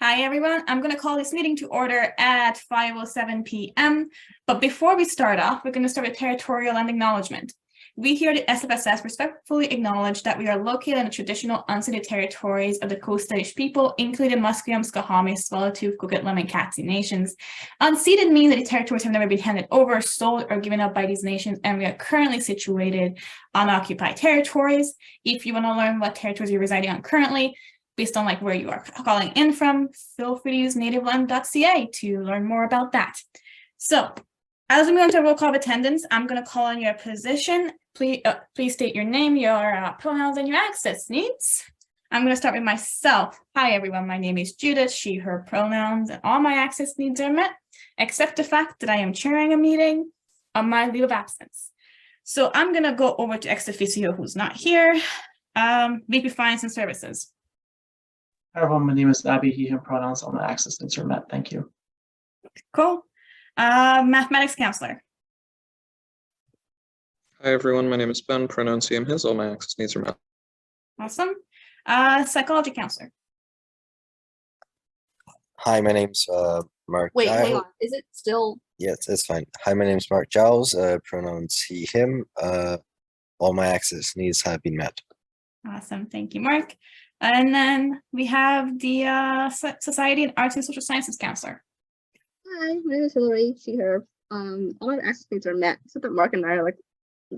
Hi, everyone. I'm going to call this meeting to order at 5:07 p.m. But before we start off, we're going to start with territorial and acknowledgement. We here at SFSS respectfully acknowledge that we are located in the traditional unceded territories of the Coast Salish people, including Musqueam, Squamish, Swallowtooth, Coquitlam, and Katzie nations. Unceded means that the territories have never been handed over, sold, or given up by these nations, and we are currently situated on occupied territories. If you want to learn what territories you're residing on currently, based on where you are calling in from, feel free to use nativeland.ca to learn more about that. So as we move on to a roll call of attendance, I'm going to call on your position. Please state your name, your pronouns, and your access needs. I'm going to start with myself. Hi, everyone. My name is Judith, she, her pronouns, and all my access needs are met, except the fact that I am chairing a meeting on my leave of absence. So I'm going to go over to ex officio, who's not here, VP Finance and Services. Hi everyone, my name is Abby, he, him pronouns, all my access needs are met. Thank you. Cool. Mathematics counselor. Hi everyone, my name is Ben, pronouns he, him, his, all my access needs are met. Awesome. Psychology counselor. Hi, my name's Mark. Wait, hang on. Is it still? Yes, it's fine. Hi, my name's Mark Giles, pronouns he, him. All my access needs have been met. Awesome. Thank you, Mark. And then we have the Society and Arts and Social Sciences counselor. Hi, my name is Hillary, she, her. All my access needs are met, except that Mark and I are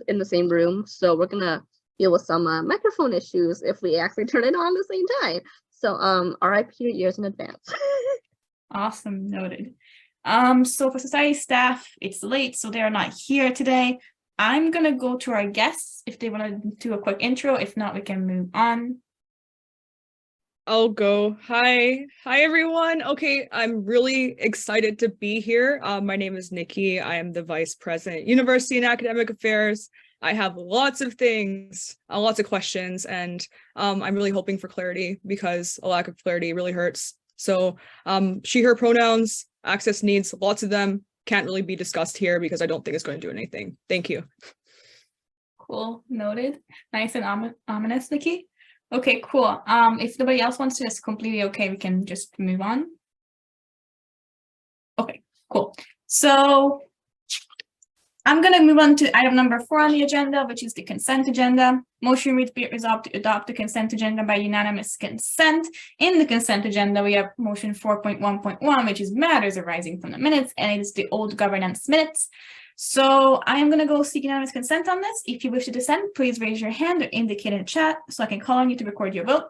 in the same room. So we're gonna deal with some microphone issues if we actually turn it on at the same time. So RIP to your ears in advance. Awesome, noted. So for society staff, it's late, so they're not here today. I'm gonna go to our guests if they want to do a quick intro. If not, we can move on. I'll go. Hi everyone. Okay, I'm really excited to be here. My name is Nikki. I am the Vice President, University and Academic Affairs. I have lots of things, lots of questions, and I'm really hoping for clarity because a lack of clarity really hurts. So she, her pronouns, access needs, lots of them can't really be discussed here because I don't think it's going to do anything. Thank you. Cool, noted. Nice and ominous, Nikki. Okay, cool. If nobody else wants to, it's completely okay. We can just move on. Okay, cool. So I'm going to move on to item number 4 on the agenda, which is the consent agenda. Motion reads, be it resolved to adopt the consent agenda by unanimous consent. In the consent agenda, we have motion 4.1.1, which is matters arising from the minutes, and it's the old governance minutes. So I am going to go seek unanimous consent on this. If you wish to dissent, please raise your hand or indicate in the chat so I can call on you to record your vote.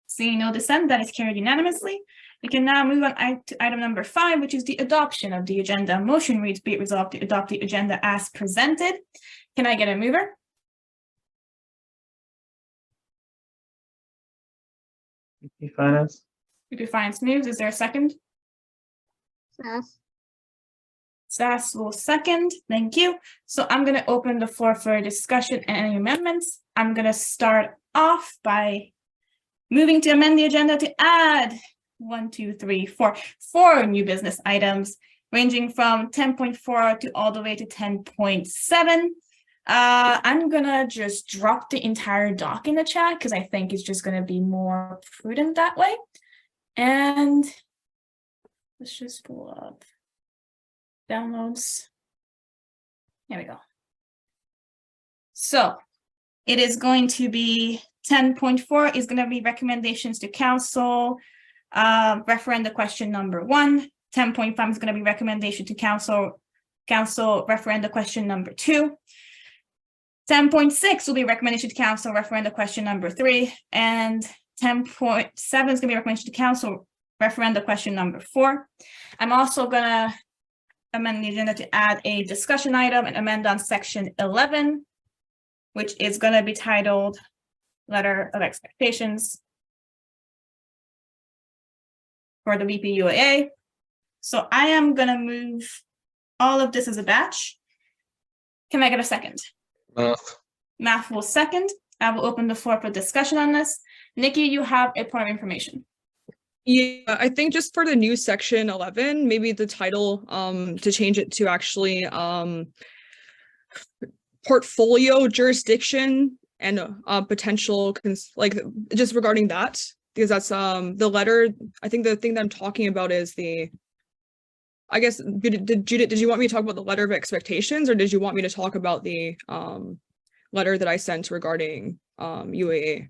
Seeing no dissent, that is carried unanimously. We can now move on to item number 5, which is the adoption of the agenda. Motion reads, be it resolved to adopt the agenda as presented. Can I get a mover? VP Finance. VP Finance moves. Is there a second? Sass will second. Thank you. So I'm going to open the floor for discussion and any amendments. I'm going to start off by moving to amend the agenda to add 4 new business items ranging from 10.4 to all the way to 10.7. I'm going to just drop the entire doc in the chat because I think it's just going to be more prudent that way. And let's just pull up downloads. There we go. So it is going to be 10.4 is going to be recommendations to council, referenda question number 1. 10.5 is going to be recommendation to council referenda question number 2. 10.6 will be recommendation to council referenda question number 3. And 10.7 is going to be recommendation to council referenda question number 4. I'm also going to amend the agenda to add a discussion item and amend on section 11, which is going to be titled Letter of Expectations for the VPUAA. So I am going to move all of this as a batch. Can I get a second? Math will second. I will open the floor for discussion on this. Nikki, you have a point of information. Yeah, I think just for the new section 11, maybe the title to change it to actually portfolio jurisdiction and potential just regarding that, because that's the letter. I think the thing that I'm talking about is I guess did you want me to talk about the letter of expectations, or did you want me to talk about the letter that I sent regarding UAA?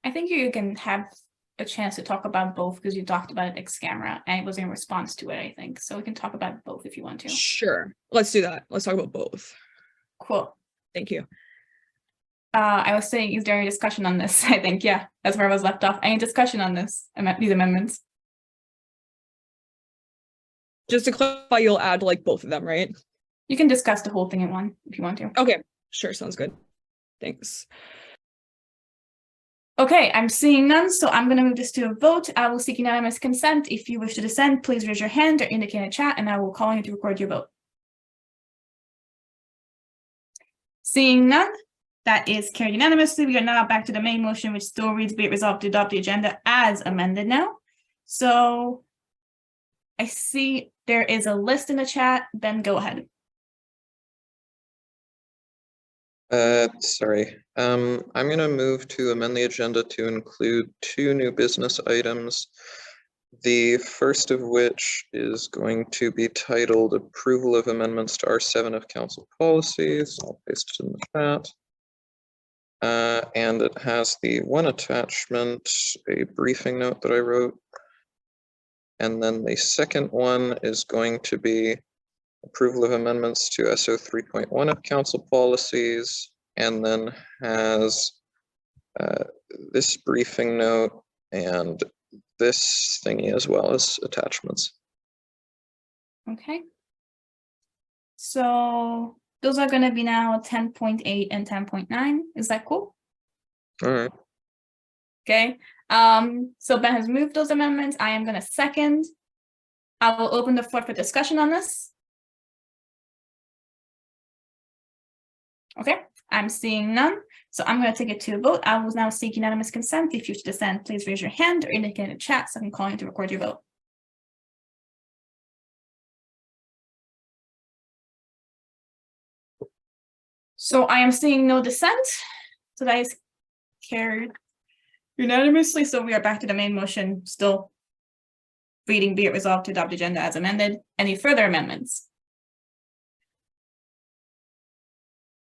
I think you can have a chance to talk about both because you talked about it ex camera and it was in response to it, I think. So we can talk about both if you want to. Sure, let's do that. Let's talk about both. Cool. Thank you. I was saying, is there any discussion on this? I think, yeah, that's where I was left off. Any discussion on this, these amendments? Just to clarify, you'll add like both of them, right? You can discuss the whole thing in one if you want to. Okay, sure, sounds good. Thanks. Okay, I'm seeing none, so I'm going to move this to a vote. I will seek unanimous consent. If you wish to dissent, please raise your hand or indicate in chat, and I will call on you to record your vote. Seeing none, that is carried unanimously. We are now back to the main motion, which still reads, be it resolved to adopt the agenda as amended now. So I see there is a list in the chat. Ben, go ahead. Sorry. I'm going to move to amend the agenda to include 2 new business items. The first of which is going to be titled Approval of Amendments to R7 of Council Policies. I'll paste it in the chat. And it has the one attachment, a briefing note that I wrote. And then the second one is going to be approval of amendments to SO 3.1 of council policies, and then has this briefing note and this thingy as well as attachments. Okay. So those are going to be now 10.8 and 10.9. Is that cool? All right. Okay. So Ben has moved those amendments. I am going to second. I will open the floor for discussion on this. Okay, I'm seeing none. So I'm going to take it to a vote. I will now seek unanimous consent. If you wish to dissent, please raise your hand or indicate in the chat so I can call you to record your vote. So I am seeing no dissent. So that is carried unanimously. So we are back to the main motion, still reading, be it resolved to adopt the agenda as amended. Any further amendments?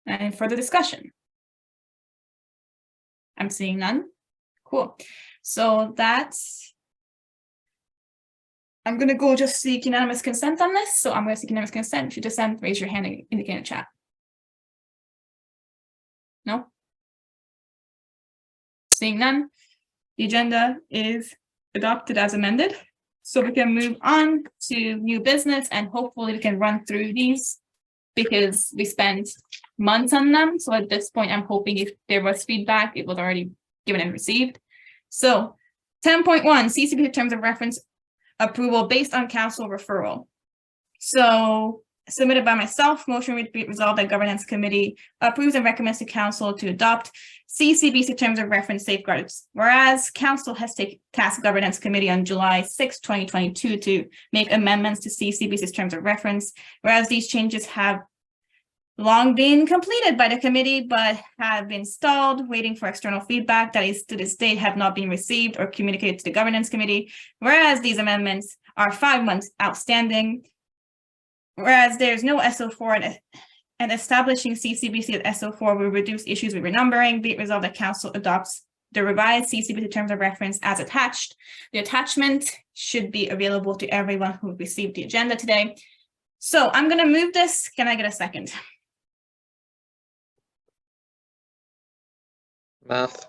Any further discussion? I'm seeing none. Cool. So that's, I'm going to go just seek unanimous consent on this. So I'm going to seek unanimous consent. If you dissent, raise your hand and indicate in chat. No? Seeing none, the agenda is adopted as amended. So we can move on to new business and hopefully we can run through these because we spent months on them. So at this point, I'm hoping if there was feedback, it was already given and received. So 10.1, CCP terms of reference approval based on council referral. So submitted by myself, motion would be resolved that governance committee approves and recommends to council to adopt CCBC terms of reference safeguards. Whereas council has tasked governance committee on July 6, 2022 to make amendments to CCBC's terms of reference. Whereas these changes have long been completed by the committee, but have been stalled, waiting for external feedback that is to this date have not been received or communicated to the governance committee. Whereas these amendments are 5 months outstanding. Whereas there's no SO4 and establishing CCBC at SO4 will reduce issues with renumbering, be it resolved that council adopts the revised CCBC terms of reference as attached. The attachment should be available to everyone who received the agenda today. So I'm going to move this. Can I get a second? Math.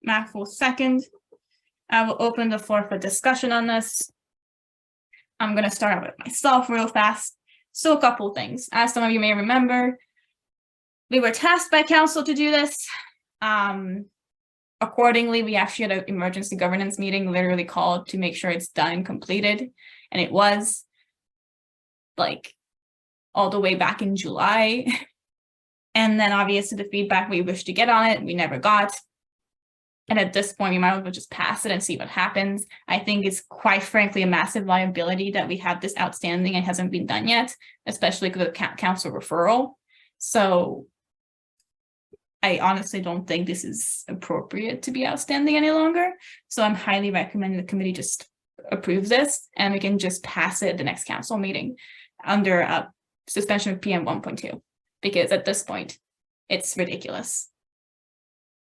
Math will second. I will open the floor for discussion on this. I'm going to start with myself real fast. So a couple things. As some of you may remember, we were tasked by council to do this. Accordingly, we actually had an emergency governance meeting literally called to make sure it's done and completed. And it was like all the way back in July. And then obviously the feedback we wished to get on it, we never got. And at this point, we might as well just pass it and see what happens. I think it's quite frankly a massive liability that we have this outstanding and hasn't been done yet, especially because of council referral. So I honestly don't think this is appropriate to be outstanding any longer. So I'm highly recommending the committee just approves this and we can just pass it at the next council meeting under suspension of PM 1.2, because at this point it's ridiculous.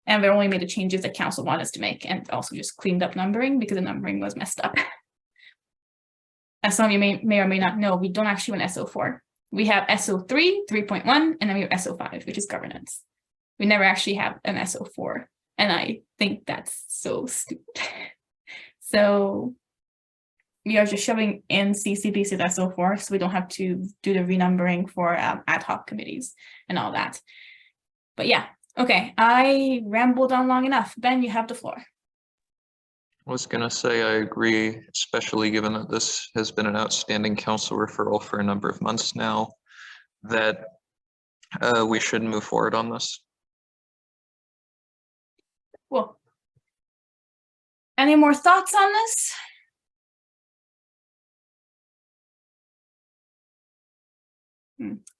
And we only made the changes that council wanted us to make, and also just cleaned up numbering because the numbering was messed up. As some of you may or may not know, we don't actually want SO4. We have SO3, 3.1, and then we have SO5, which is governance. We never actually have an SO4, and I think that's so stupid. So we are just shoving in CCBC as SO4, so we don't have to do the renumbering for ad hoc committees and all that. But yeah, okay, I rambled on long enough. Ben, you have the floor. I was gonna say I agree, especially given that this has been an outstanding council referral for a number of months now, that we should move forward on this. Cool. Any more thoughts on this?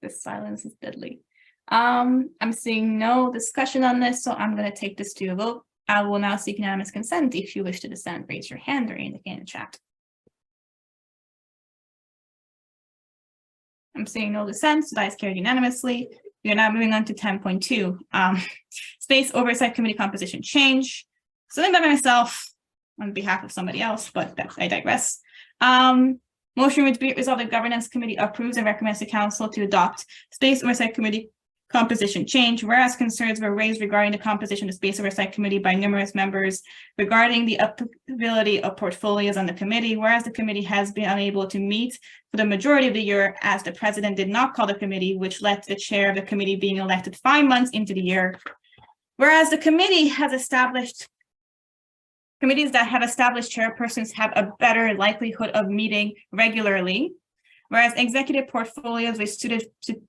This silence is deadly. I'm seeing no discussion on this, so I'm going to take this to a vote. I will now seek unanimous consent. If you wish to dissent, raise your hand or indicate in the chat. I'm seeing no dissent, so that is carried unanimously. We are now moving on to 10.2. Space Oversight Committee composition change. Something by myself on behalf of somebody else, but I digress. Motion would be resolved, the Governance Committee approves and recommends the Council to adopt Space Oversight Committee composition change, whereas concerns were raised regarding the composition of Space Oversight Committee by numerous members regarding the applicability of portfolios on the committee, whereas the committee has been unable to meet for the majority of the year as the president did not call the committee, which led to the chair of the committee being elected 5 months into the year. Whereas the committee has established committees that have established chairpersons have a better likelihood of meeting regularly, whereas executive portfolios which suited to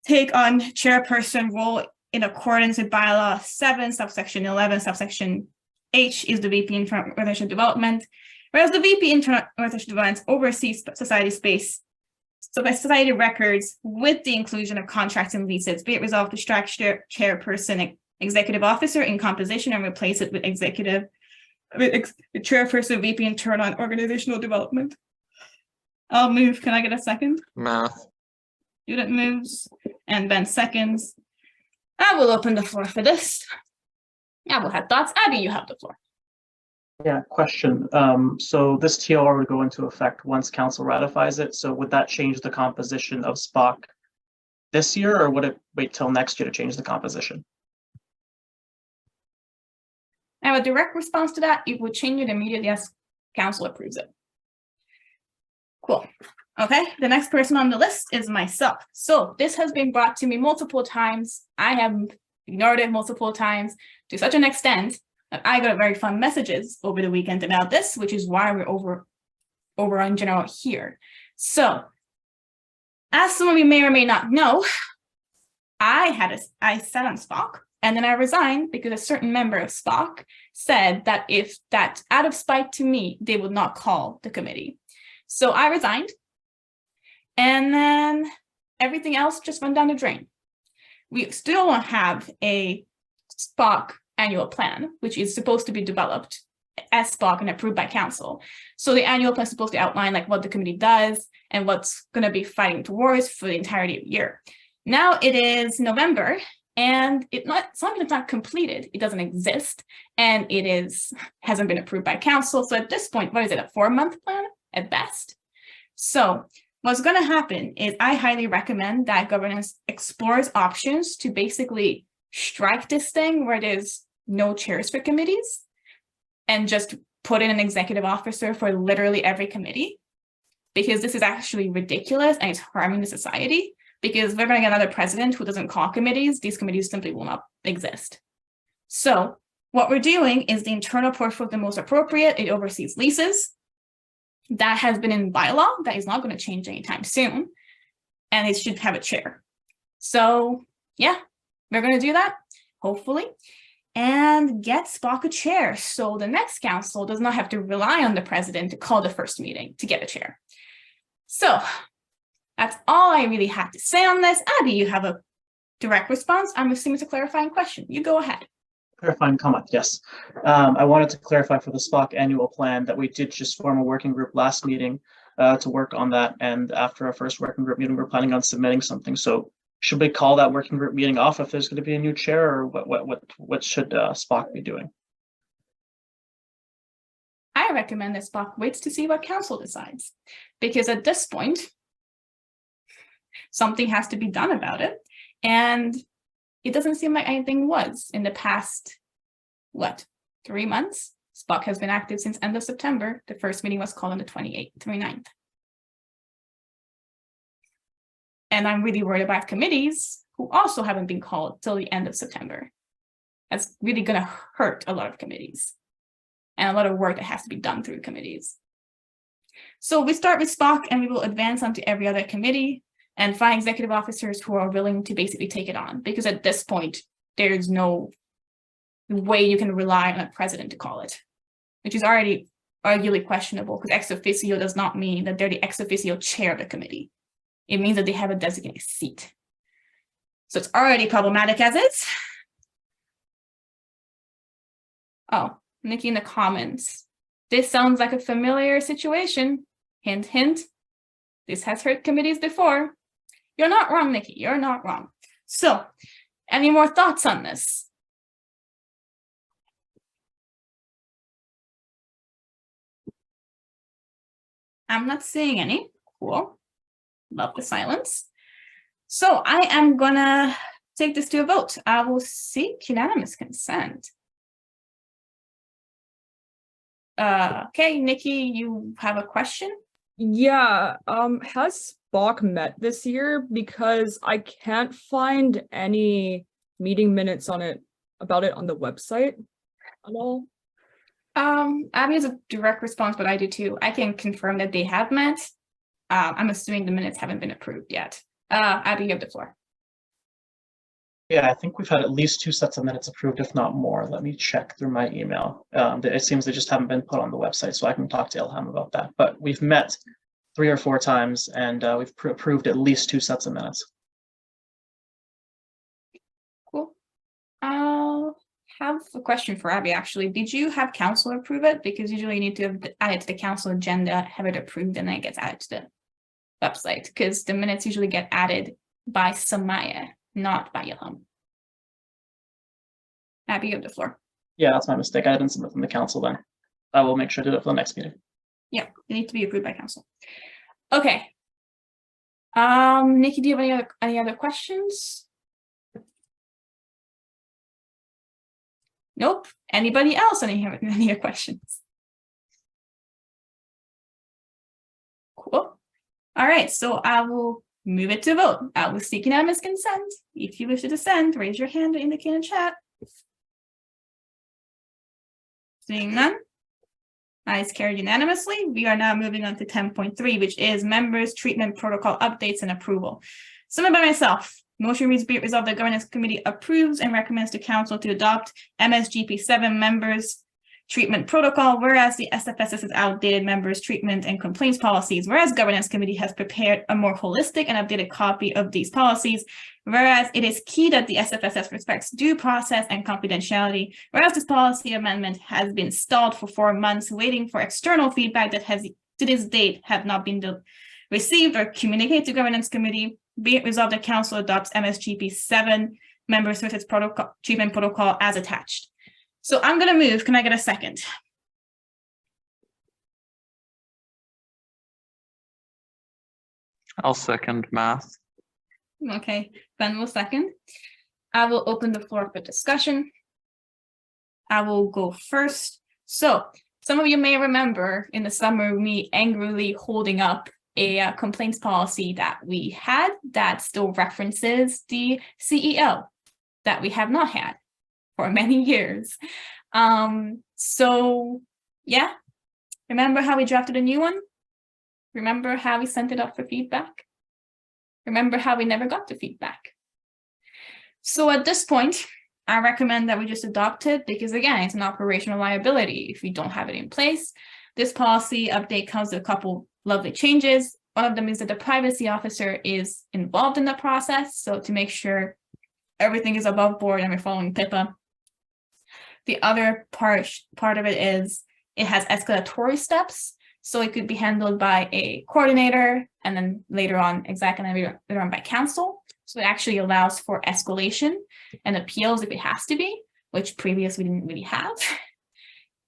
take on chairperson role in accordance with bylaw 7, subsection 11, subsection H is the VP Internal Organizational Development, whereas the VP Internal Organizational Development oversees society space, so by society records with the inclusion of contracts and leases, be it resolved to strike chairperson executive officer in composition and replace it with chairperson VP Internal and Organizational Development. I'll move. Can I get a second? Math. Judith moves and Ben seconds. I will open the floor for this. I will have thoughts. Abby, you have the floor. Yeah, question. So this TOR would go into effect once council ratifies it. So would that change the composition of SPOC this year, or would it wait till next year to change the composition? I have a direct response to that. It would change it immediately as council approves it. Cool. Okay, the next person on the list is myself. So this has been brought to me multiple times. I have ignored it multiple times to such an extent that I got very fun messages over the weekend about this, which is why we're over on general here. So as some of you may or may not know, I sat on SPOC and then I resigned because a certain member of SPOC said that if that out of spite to me, they would not call the committee. So I resigned. And then everything else just went down the drain. We still don't have a SPOC annual plan, which is supposed to be developed as SPOC and approved by council. So the annual plan is supposed to outline like what the committee does and what's going to be fighting towards for the entirety of the year. Now it is November and it's not completed. It doesn't exist and hasn't been approved by council. So at this point, what is it, a 4-month plan at best? So what's going to happen is I highly recommend that governance explores options to basically strike this thing where there's no chairs for committees and just put in an executive officer for literally every committee, because this is actually ridiculous and it's harming the society, because we're going to get another president who doesn't call committees. These committees simply will not exist. So what we're doing is the internal portfolio the most appropriate. It oversees leases. That has been in bylaw. That is not going to change anytime soon. And it should have a chair. So yeah, we're going to do that, hopefully, and get SPOC a chair. So the next council does not have to rely on the president to call the first meeting to get a chair. So that's all I really had to say on this. Abby, you have a direct response. I'm assuming it's a clarifying question. You go ahead. Clarifying comment, yes. I wanted to clarify for the SPOC annual plan that we did just form a working group last meeting to work on that. And after our first working group meeting, we're planning on submitting something. So should we call that working group meeting off if there's going to be a new chair, or what should SPOC be doing? I recommend that SPOC waits to see what council decides, because at this point, something has to be done about it. And it doesn't seem like anything was in the past, 3 months? SPOC has been active since end of September. The first meeting was called on the 29th. And I'm really worried about committees who also haven't been called till the end of September. That's really going to hurt a lot of committees and a lot of work that has to be done through committees. So we start with SPOC and we will advance on to every other committee and find executive officers who are willing to basically take it on. Because at this point, there's no way you can rely on a president to call it, which is already arguably questionable, because ex officio does not mean that they're the ex officio chair of the committee. It means that they have a designated seat. So it's already problematic as is. Oh, Nikki in the comments. This sounds like a familiar situation. Hint, hint. This has hurt committees before. You're not wrong, Nikki. You're not wrong. So, any more thoughts on this? I'm not seeing any. Cool. Love the silence. So I am gonna take this to a vote. I will seek unanimous consent. Okay, Nikki, you have a question? Yeah, has SPOC met this year? Because I can't find any meeting minutes on it about it on the website at all. Abby has a direct response, but I do too. I can confirm that they have met. I'm assuming the minutes haven't been approved yet. Abby, you have the floor. Yeah, I think we've had at least 2 sets of minutes approved, if not more. Let me check through my email. It seems they just haven't been put on the website, so I can talk to Ilham about that. But we've met 3 or 4 times, and we've approved at least 2 sets of minutes. Cool. I'll have a question for Abby, actually. Did you have council approve it? Because usually you need to add it to the council agenda, have it approved, and then it gets added to the website. Because the minutes usually get added by Samaya, not by Ilham. Abby, you have the floor. Yeah, that's my mistake. I didn't submit them to council then. I will make sure to do it for the next meeting. Yeah, they need to be approved by council. Okay. Nikki, do you have any other questions? Nope. Anybody else any other questions? Cool. All right, so I will move it to vote. I will seek unanimous consent. If you wish to dissent, raise your hand to indicate in chat. Seeing none. Ayes carried unanimously. We are now moving on to 10.3, which is members' treatment protocol updates and approval. Submitted by myself. Motion reads, be it resolved, the governance committee approves and recommends to council to adopt MSGP 7 members treatment protocol, whereas the SFSS has outdated members treatment and complaints policies, whereas governance committee has prepared a more holistic and updated copy of these policies, whereas it is key that the SFSS respects due process and confidentiality, whereas this policy amendment has been stalled for 4 months, waiting for external feedback that has to this date have not been received or communicated to governance committee. Be it resolved that council adopts MSGP 7 member services protocol treatment protocol as attached. So I'm going to move. Can I get a second? I'll second math. Okay, Ben will second. I will open the floor for discussion. I will go first. So some of you may remember in the summer me angrily holding up a complaints policy that we had that still references the CEO that we have not had for many years. So yeah, remember how we drafted a new one? Remember how we sent it up for feedback? Remember how we never got the feedback? So at this point, I recommend that we just adopt it because again, it's an operational liability if we don't have it in place. This policy update comes with a couple lovely changes. One of them is that the privacy officer is involved in the process. So to make sure everything is above board and we're following PIPA. The other part of it is it has escalatory steps. So it could be handled by a coordinator and then later on exec and then later on by council. So it actually allows for escalation and appeals if it has to be, which previously we didn't really have.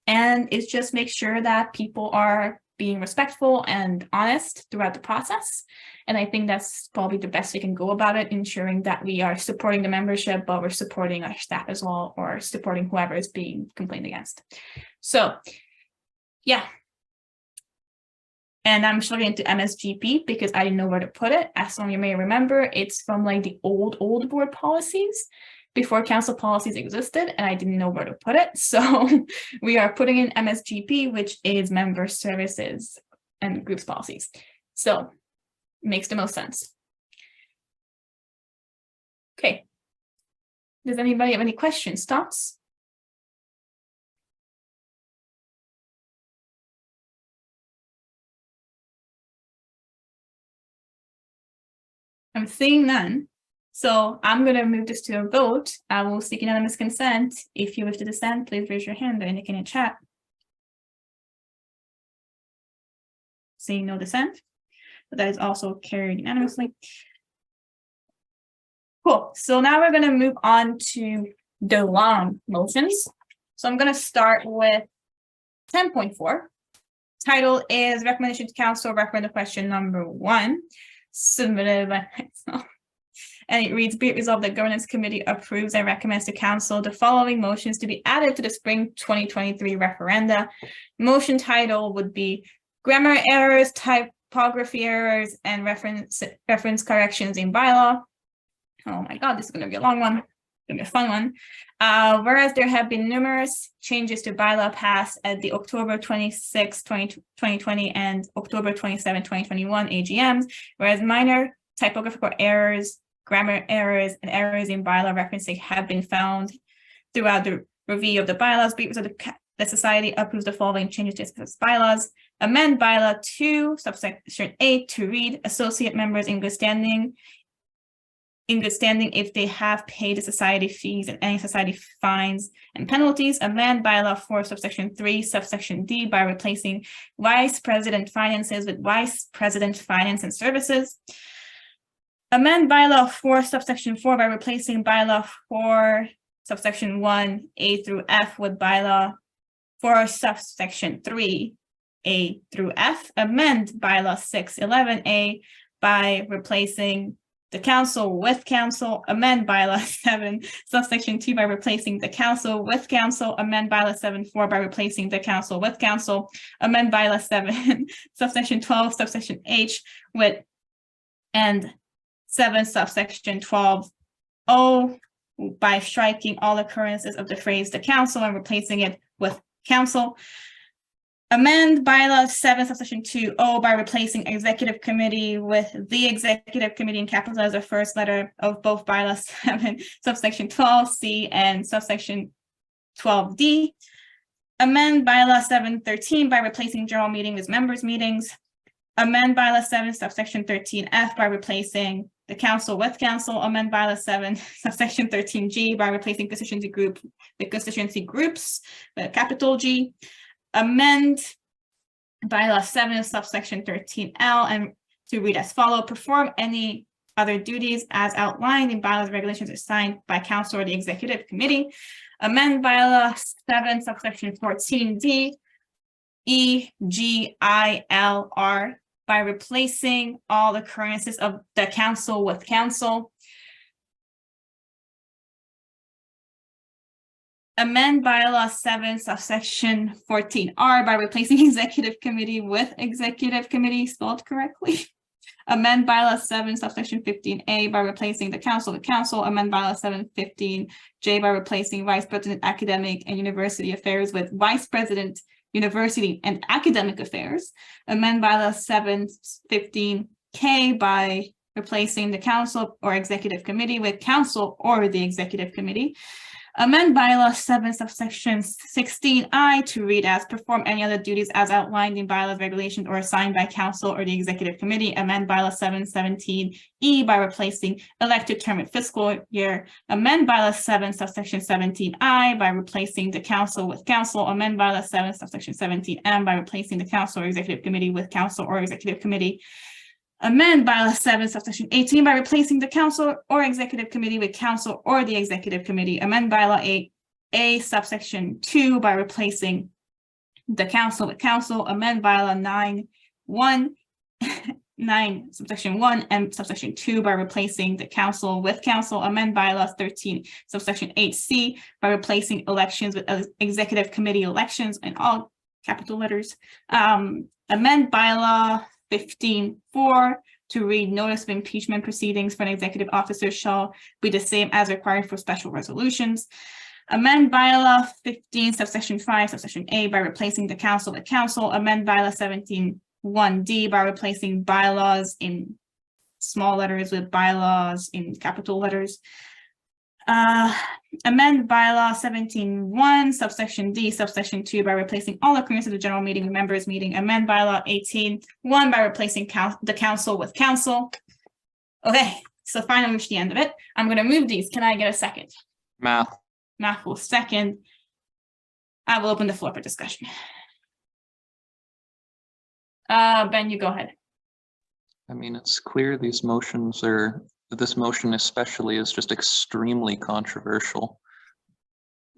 And it just makes sure that people are being respectful and honest throughout the process. And I think that's probably the best we can go about it, ensuring that we are supporting the membership, but we're supporting our staff as well, or supporting whoever is being complained against. So, yeah. And I'm struggling into MSGP because I didn't know where to put it. As some of you may remember, it's from like the old board policies before council policies existed, and I didn't know where to put it. So we are putting in MSGP, which is member services and groups policies. So it makes the most sense. Okay. Does anybody have any questions, thoughts? I'm seeing none. So I'm going to move this to a vote. I will seek unanimous consent. If you wish to dissent, please raise your hand or indicate in chat. Seeing no dissent, but that is also carried unanimously. Cool. So now we're going to move on to the long motions. So I'm going to start with 10.4. Title is Recommendation to Council, referendum question number 1, submitted by myself. And it reads, be it resolved that Governance Committee approves and recommends to Council the following motions to be added to the spring 2023 referenda. Motion title would be grammar errors, typography errors, and reference corrections in bylaw. Oh my God, this is going to be a long one. It's going to be a fun one. Whereas there have been numerous changes to bylaw passed at the October 26, 2020 and October 27, 2021 AGMs, whereas minor typographical errors, grammar errors, and errors in bylaw referencing have been found throughout the review of the bylaws. So the Society approves the following changes to its bylaws. Amend bylaw 2, subsection 8 to read associate members in good standing if they have paid the society fees and any society fines and penalties. Amend bylaw 4, subsection 3, subsection D by replacing Vice President Finances with Vice President Finance and Services. Amend bylaw 4, subsection 4 by replacing bylaw 4, subsection 1, A through F with bylaw 4, subsection 3, A through F. Amend bylaw 6, 11A by replacing the council with council. Amend bylaw 7, subsection 2 by replacing the council with council. Amend bylaw 7.4 by replacing the council with council. Amend bylaw 7, subsection 12, subsection H with and 7, subsection 12O by striking all occurrences of the phrase the council and replacing it with council. Amend bylaw 7, subsection 2O by replacing executive committee with the executive committee in capitals as the first letter of both bylaw 7, subsection 12C and subsection 12D. Amend bylaw 7.13 by replacing general meeting with members meetings. Amend bylaw 7, subsection 13F by replacing the council with council. Amend bylaw 7, subsection 13G by replacing constituency group with constituency groups with capital G. Amend bylaw 7, subsection 13L and to read as follows: perform any other duties as outlined in bylaws and regulations assigned by council or the executive committee. Amend bylaw 7, subsection 14D, E, G, I, L, R by replacing all occurrences of the council with council. Amend bylaw 7, subsection 14R by replacing executive committee with executive committee spelled correctly. Amend bylaw 7, subsection 15A by replacing the council with council. Amend bylaw 7.15J by replacing vice president academic and university affairs with vice president university and academic affairs. Amend bylaw 7.15K by replacing the council or executive committee with council or the executive committee. Amend bylaw 7 subsection 16I to read as perform any other duties as outlined in bylaws, regulations, or assigned by council or the executive committee. Amend bylaw 717E by replacing elected term and fiscal year. Amend bylaw 7 subsection 17I by replacing the council with council. Amend bylaw 7 subsection 17M by replacing the council or executive committee with council or executive committee. Amend bylaw 7 subsection 18 by replacing the council or executive committee with council or the executive committee. Amend bylaw 8A subsection 2 by replacing the council with council. Amend bylaw 9 subsection 1 and subsection 2 by replacing the council with council. Amend bylaw 13 subsection 8C by replacing elections with executive committee elections in all capital letters. Amend bylaw 15.4 to read notice of impeachment proceedings for an executive officer shall be the same as required for special resolutions. Amend bylaw 15 subsection 5 subsection A by replacing the council with council. Amend bylaw 17.1D by replacing bylaws in small letters with bylaws in capital letters. Amend bylaw 17.1 subsection D subsection 2 by replacing all occurrences of the general meeting with members meeting. Amend bylaw 18.1 by replacing the council with council. Okay, so finally reached the end of it. I'm going to move these. Can I get a second? Math. Math will second. I will open the floor for discussion. Ben, you go ahead. I mean, it's clear these motions are, this motion especially is just extremely controversial.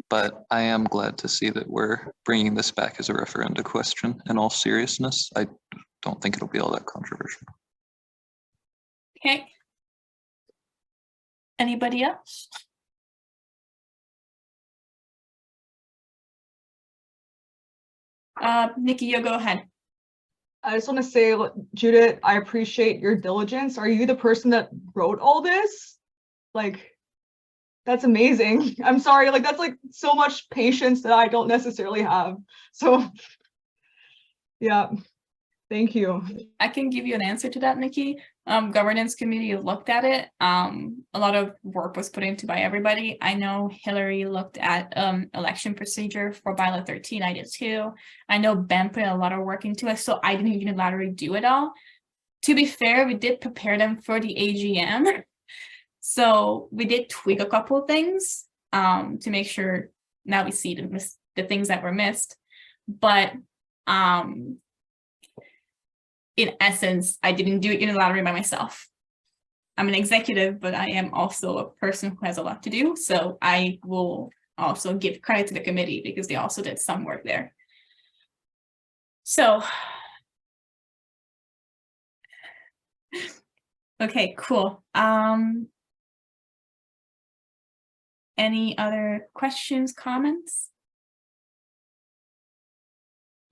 But I am glad to see that we're bringing this back as a referenda question. In all seriousness, I don't think it'll be all that controversial. Okay. Anybody else? Nikki, you go ahead. I just want to say, Judith, I appreciate your diligence. Are you the person that wrote all this? Like, that's amazing. I'm sorry, like that's like so much patience that I don't necessarily have. So yeah, thank you. I can give you an answer to that, Nikki. Governance committee looked at it. A lot of work was put into by everybody. I know Hillary looked at election procedure for bylaw 13. I did too. I know Ben put a lot of work into it, so I didn't unilaterally do it all. To be fair, we did prepare them for the AGM. So we did tweak a couple of things to make sure now we see the things that were missed. But in essence, I didn't do it unilaterally by myself. I'm an executive, but I am also a person who has a lot to do. So I will also give credit to the committee because they also did some work there. So, okay, cool. Any other questions, comments?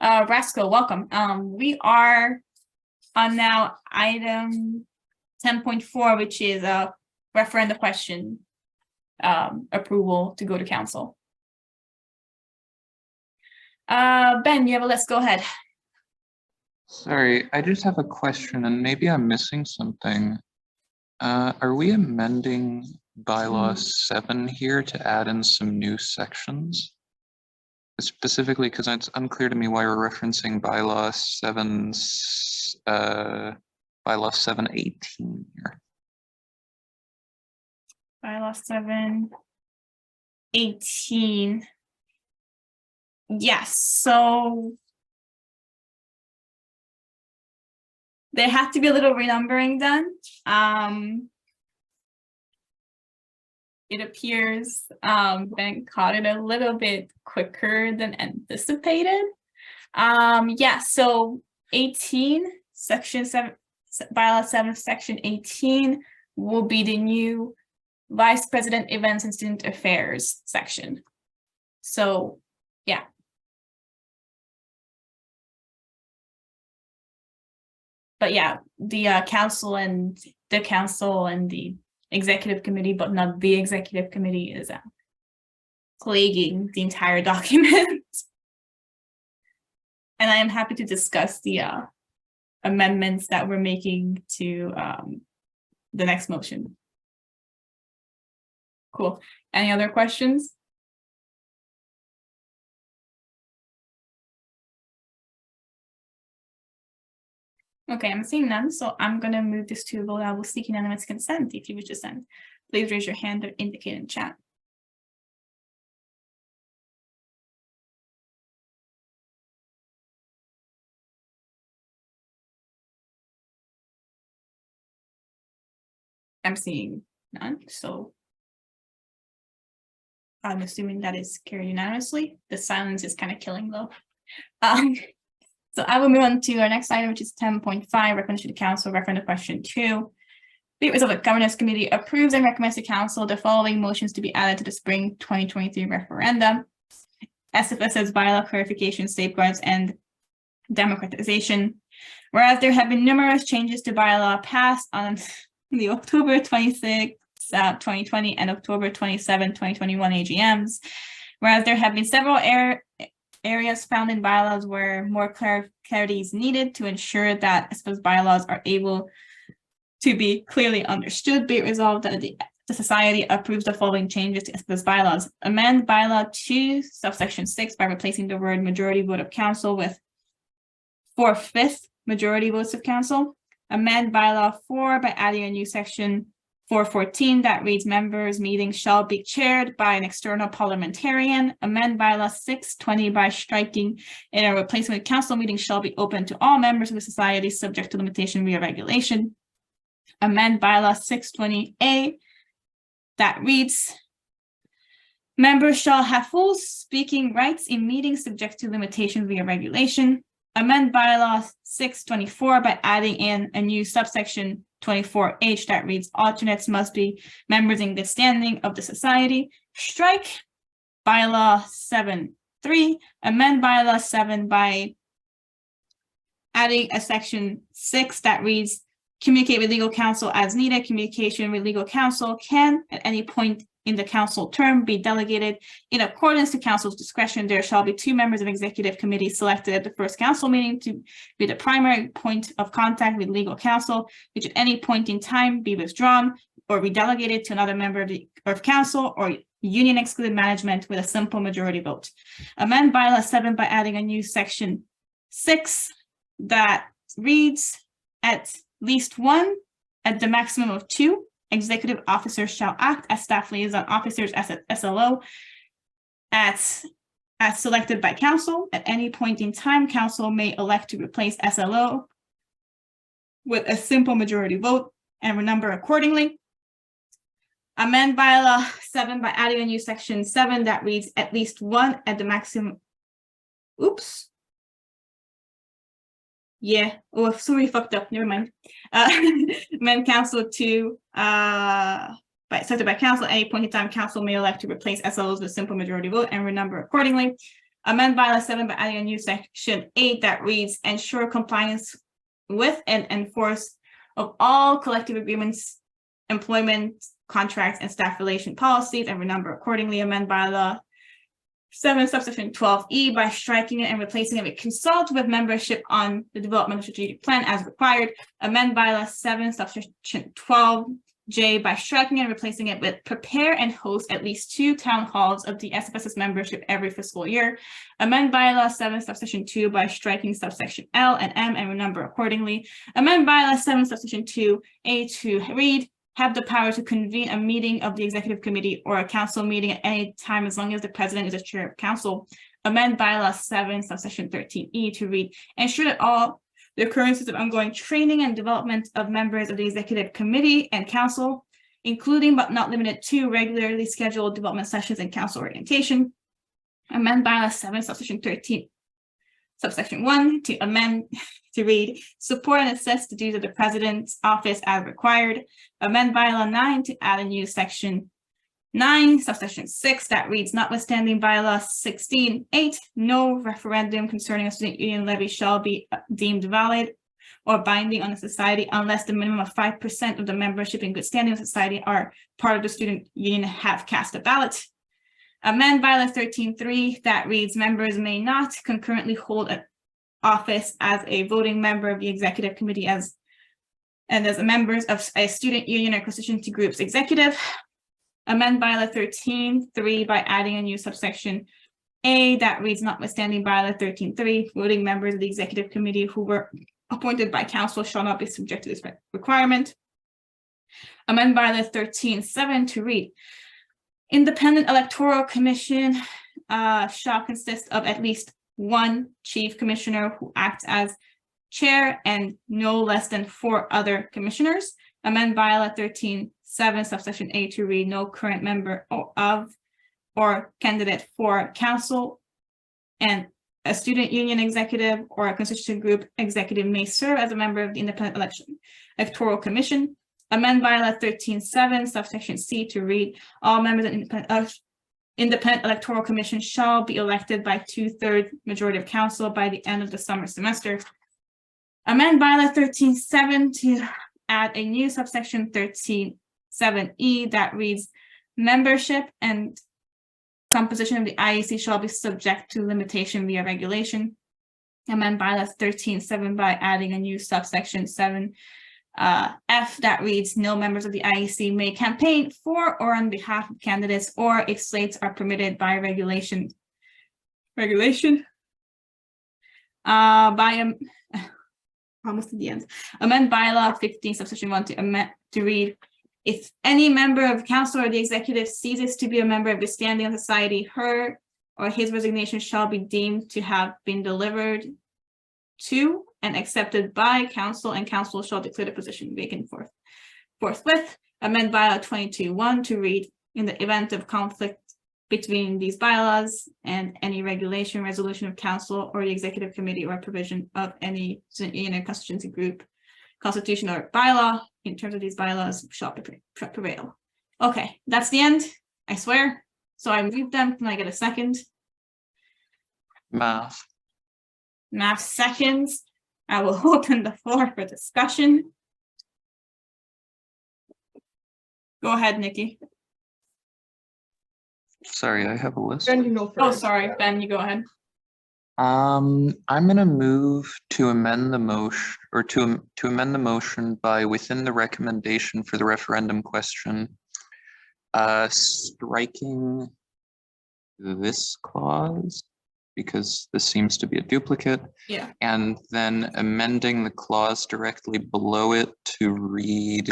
Rasco, welcome. We are on now item 10.4, which is a referenda question approval to go to council. Ben, you have a list, go ahead. Sorry, I just have a question and maybe I'm missing something. Are we amending bylaw 7 here to add in some new sections? Specifically, because it's unclear to me why we're referencing bylaw 718 here. Bylaw 718. Yes, so there had to be a little renumbering done. It appears Ben caught it a little bit quicker than anticipated. Yeah, so 18, section 7, bylaw 7, section 18 will be the new Vice President Events and Student Affairs section. So, yeah. But yeah, the council and the executive committee, but not the executive committee, is plaguing the entire document. And I am happy to discuss the amendments that we're making to the next motion. Cool. Any other questions? Okay, I'm seeing none, so I'm gonna move this to a vote. I will seek unanimous consent if you wish to send. Please raise your hand or indicate in chat. I'm seeing none, so I'm assuming that is carried unanimously. The silence is kind of killing though. So I will move on to our next item, which is 10.5, recommendation to council, referendum question 2. Be it resolved that governance committee approves and recommends to council the following motions to be added to the spring 2023 referendum. SFSS bylaw clarification, safeguards, and democratization. Whereas there have been numerous changes to bylaw passed on the October 26, 2020 and October 27, 2021 AGMs. Whereas there have been several areas found in bylaws where more clarity is needed to ensure that SFSS bylaws are able to be clearly understood, be it resolved that the society approves the following changes to SFSS bylaws. Amend bylaw 2, subsection 6 by replacing the word majority vote of council with 4/5 majority votes of council. Amend bylaw 4 by adding a new section 414 that reads members meetings shall be chaired by an external parliamentarian. Amend bylaw 620 by striking in a replacement council meeting shall be open to all members of the society subject to limitation via regulation. Amend bylaw 620A that reads members shall have full speaking rights in meetings subject to limitations via regulation. Amend bylaw 624 by adding in a new subsection 24H that reads alternates must be members in good standing of the society. Strike bylaw 7.3. Amend bylaw 7 by adding a section 6 that reads communicate with legal counsel as needed. Communication with legal counsel can at any point in the council term be delegated in accordance to council's discretion. There shall be 2 members of executive committee selected at the first council meeting to be the primary point of contact with legal counsel, which at any point in time be withdrawn or redelegated to another member of council or union excluded management with a simple majority vote. Amend bylaw 7 by adding a new section 6 that reads at least 1 at the maximum of 2 executive officers shall act as staff liaison officers as SLO as selected by council. At any point in time, council may elect to replace SLO with a simple majority vote and renumber accordingly. Amend bylaw 7 by adding a new section 7 that reads at least 1 at the maximum. Oops. Yeah, oh, sorry, fucked up, never mind. Amend council to, selected by council, at any point in time, council may elect to replace SLOs with simple majority vote and renumber accordingly. Amend bylaw 7 by adding a new section 8 that reads ensure compliance with and enforce of all collective agreements, employment contracts, and staff relation policies and renumber accordingly. Amend bylaw 7 subsection 12E by striking it and replacing it with consult with membership on the development of strategic plan as required. Amend bylaw 7 subsection 12J by striking it and replacing it with prepare and host at least 2 town halls of the SFSS membership every fiscal year. Amend bylaw 7 subsection 2 by striking subsection L and M and renumber accordingly. Amend bylaw 7 subsection 2A to read have the power to convene a meeting of the executive committee or a council meeting at any time as long as the president is the chair of council. Amend bylaw 7 subsection 13E to read ensure that all the occurrences of ongoing training and development of members of the executive committee and council, including but not limited to regularly scheduled development sessions and council orientation. Amend bylaw 7 subsection 13 subsection 1 to amend to read support and assist the duties of the president's office as required. Amend bylaw 9 to add a new section 9 subsection 6 that reads notwithstanding bylaw 16.8, no referendum concerning a student union levy shall be deemed valid or binding on the society unless the minimum of 5% of the membership in good standing of society are part of the student union have cast a ballot. Amend bylaw 13.3 that reads members may not concurrently hold an office as a voting member of the executive committee as members of a student union or constituency group's executive. Amend bylaw 13.3 by adding a new subsection A that reads notwithstanding bylaw 13.3, voting members of the executive committee who were appointed by council shall not be subject to this requirement. Amend bylaw 13.7 to read, independent electoral commission shall consist of at least one chief commissioner who acts as chair and no less than 4 other commissioners. Amend bylaw 13.7 subsection A to read, no current member of or candidate for council and a student union executive or a constituent group executive may serve as a member of the independent electoral commission. Amend bylaw 13.7 subsection C to read, all members of independent electoral commission shall be elected by 2/3 majority of council by the end of the summer semester. Amend bylaw 13.7 to add a new subsection 13.7E that reads, membership and composition of the IEC shall be subject to limitation via regulation. Amend bylaw 13.7 by adding a new subsection 7 F that reads, no members of the IEC may campaign for or on behalf of candidates or if slates are permitted by regulation. Almost at the end. Amend bylaw 15 subsection 1 to read, if any member of council or the executive ceases to be a member of the standing society, her or his resignation shall be deemed to have been delivered to and accepted by council, and council shall declare the position vacant forthwith. Amend bylaw 22.1 to read, in the event of conflict between these bylaws and any regulation, resolution of council or the executive committee or provision of any constituency group, constitution or bylaw in terms of these bylaws shall prevail. Okay, that's the end, I swear. So I moved them. Can I get a second? Math. Math seconds. I will open the floor for discussion. Go ahead, Nikki. Sorry, I have a list. Ben, you go first. Oh, sorry, Ben, you go ahead. I'm gonna move to amend the motion, or to amend the motion by within the recommendation for the referendum question, striking this clause because this seems to be a duplicate. Yeah. And then amending the clause directly below it to read,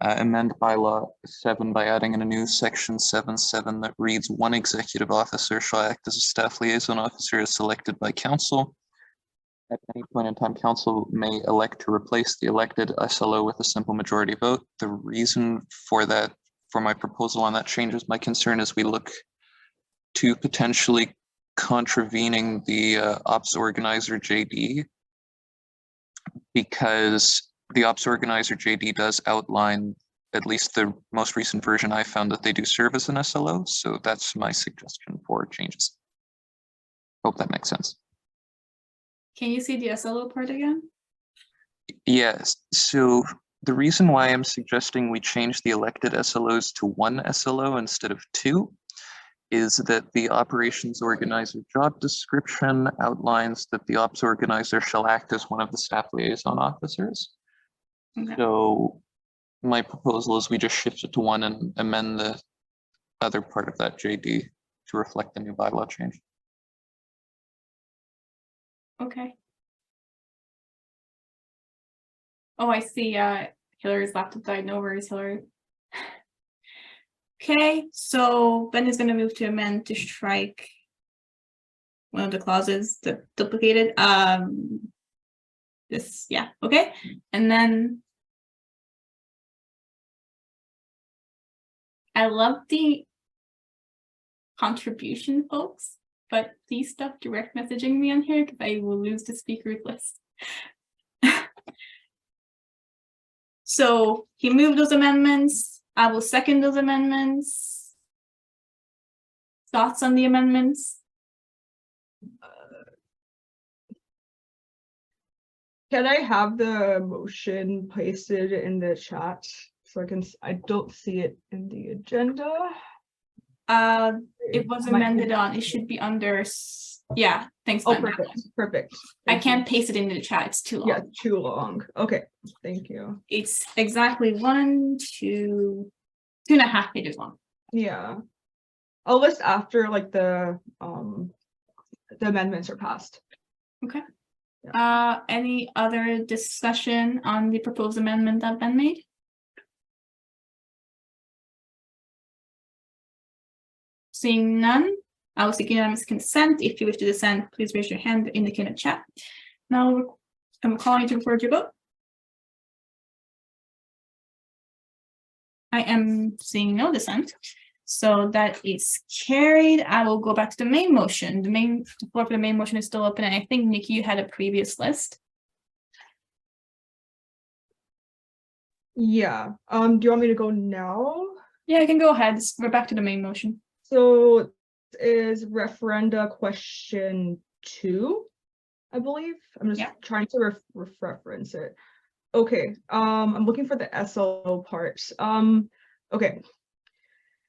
amend bylaw 7 by adding in a new section 7.7 that reads, one executive officer shall act as a staff liaison officer as selected by council. At any point in time, council may elect to replace the elected SLO with a simple majority vote. The reason for that, for my proposal on that change, is my concern as we look to potentially contravening the ops organizer JD, because the ops organizer JD does outline, at least the most recent version I found, that they do serve as an SLO. So that's my suggestion for changes. Hope that makes sense. Can you see the SLO part again? Yes, so the reason why I'm suggesting we change the elected SLOs to one SLO instead of two is that the operations organizer job description outlines that the ops organizer shall act as one of the staff liaison officers. Okay. So my proposal is we just shift it to one and amend the other part of that JD to reflect the new bylaw change. Okay. Oh, I see. Hillary's laptop died. No worries, Hillary. Okay, so Ben is going to move to amend to strike one of the clauses that duplicated. This, yeah, okay, and then I love the contribution, folks, but please stop direct messaging me on here because I will lose the speakers list. So he moved those amendments. I will second those amendments. Thoughts on the amendments? Can I have the motion pasted in the chat so I don't see it in the agenda? It was amended on, it should be under, yeah, thanks. Oh, Ben. perfect. I Thank can't you. paste it into the chat, it's too long. Yeah, too long. Okay, thank you. It's exactly 2.5 pages long. Yeah. I'll list after like the amendments are passed. Okay. Any other discussion on the proposed amendment that Ben made? Seeing none, I will seek unanimous consent. If you wish to dissent, please raise your hand or indicate in chat. Now I'm calling you to record your vote. I am seeing no dissent, so that is carried. I will go back to the main motion. The floor for the main motion is still open, and I think Nikki, you had a previous list. Yeah. Do you want me to go now? Yeah, I can go ahead. We're back to the main motion. So is referenda question 2, I believe. I'm just trying to reference it. Okay, I'm looking for the SLO part. Okay,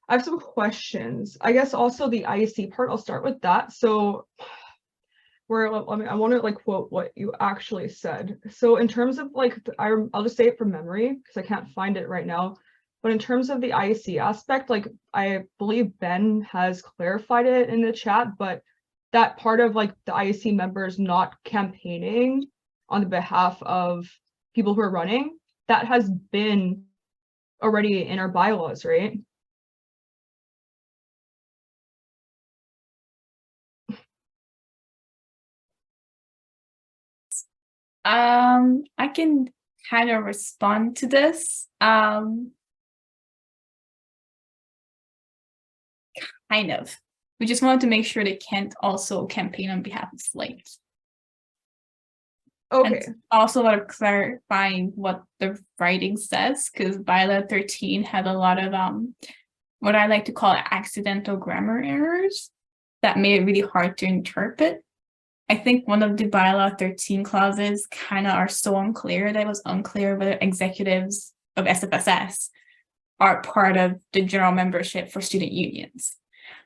I have some questions. I guess also the IEC part, I'll start with that. So I want to like quote what you actually said. So in terms of like, I'll just say it from memory because I can't find it right now. But in terms of the IEC aspect, like I believe Ben has clarified it in the chat, but that part of like the IEC members not campaigning on the behalf of people who are running, that has been already in our bylaws, right? I can kind of respond to this. Kind of. We just wanted to make sure they can't also campaign on behalf of slaves. Okay. And also a lot of clarifying what the writing says, because bylaw 13 had a lot of what I like to call accidental grammar errors that made it really hard to interpret. I think one of the bylaw 13 clauses kind of are so unclear that it was unclear whether executives of SFSS are part of the general membership for student unions,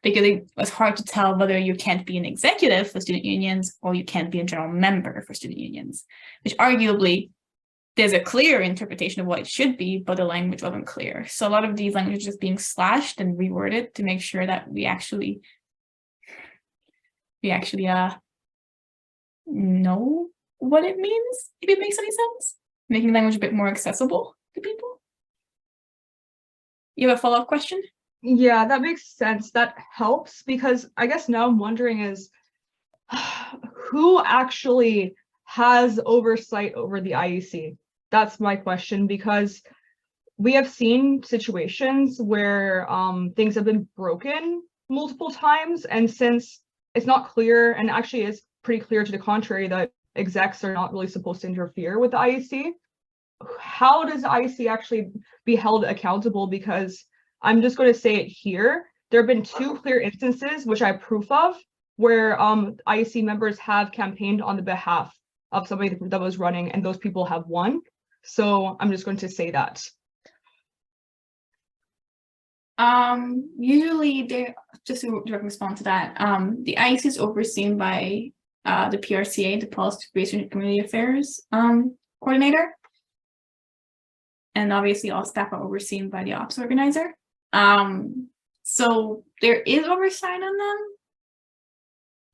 because it was hard to tell whether you can't be an executive for student unions or you can't be a general member for student unions, which arguably there's a clear interpretation of what it should be, but the language wasn't clear. So a lot of these languages are being slashed and reworded to make sure that we actually know what it means, if it makes any sense, making language a bit more accessible to people. You have a follow-up question? Yeah, that makes sense. That helps, because I guess now I'm wondering is who actually has oversight over the IEC? That's my question, because we have seen situations where things have been broken multiple times, and since it's not clear, and actually is pretty clear to the contrary, that execs are not really supposed to interfere with the IEC, how does the IEC actually be held accountable? Because I'm just going to say it here. There have been 2 clear instances, which I have proof of, where IEC members have campaigned on the behalf of somebody that was running, and those people have won. So I'm just going to say that. Usually they just to direct response to that, the IEC is overseen by the PRCA, the Policy Creation and Community Affairs coordinator. And obviously all staff are overseen by the ops organizer. So there is oversight on them.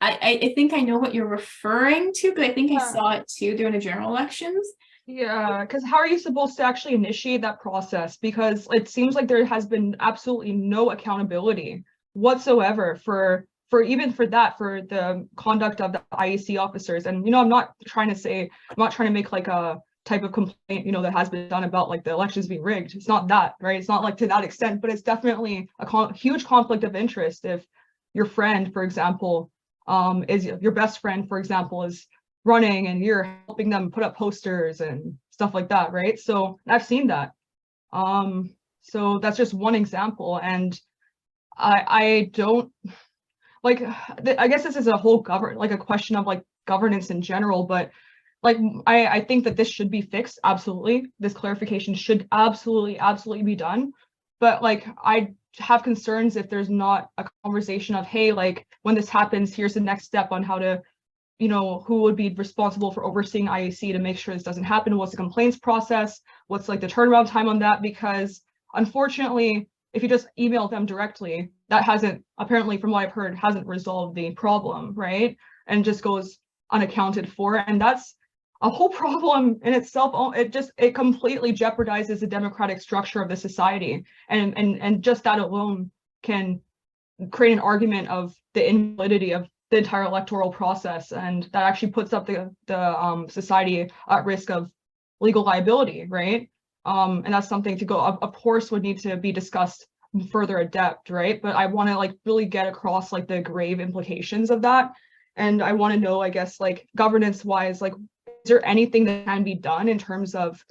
I think I know what you're referring to, but I think I saw it too during the general elections. Yeah, because how are you supposed to actually initiate that process? Because it seems like there has been absolutely no accountability whatsoever for the conduct of the IEC officers. And I'm not trying to make like a type of complaint that has been done about like the elections being rigged. It's not that, right? It's not like to that extent, but it's definitely a huge conflict of interest if your friend, for example, is your best friend, for example, is running and you're helping them put up posters and stuff like that, right? So I've seen that. So that's just one example, and I don't like, I guess this is a whole a question of like governance in general, but like I think that this should be fixed. Absolutely, this clarification should absolutely be done. But like I have concerns if there's not a conversation of, hey, like when this happens, here's the next step on how to, who would be responsible for overseeing IEC to make sure this doesn't happen. What's the complaints process? What's like the turnaround time on that? Because unfortunately, if you just email them directly, that apparently from what I've heard, hasn't resolved the problem, right? And just goes unaccounted for, and that's a whole problem in itself. It completely jeopardizes the democratic structure of the society, and just that alone can create an argument of the invalidity of the entire electoral process, and that actually puts up the society at risk of legal liability, right? And that's something to go, of course, would need to be discussed further in depth, right? But I want to like really get across like the grave implications of that, and I want to know, I guess, like governance wise, like is there anything that can be done in terms of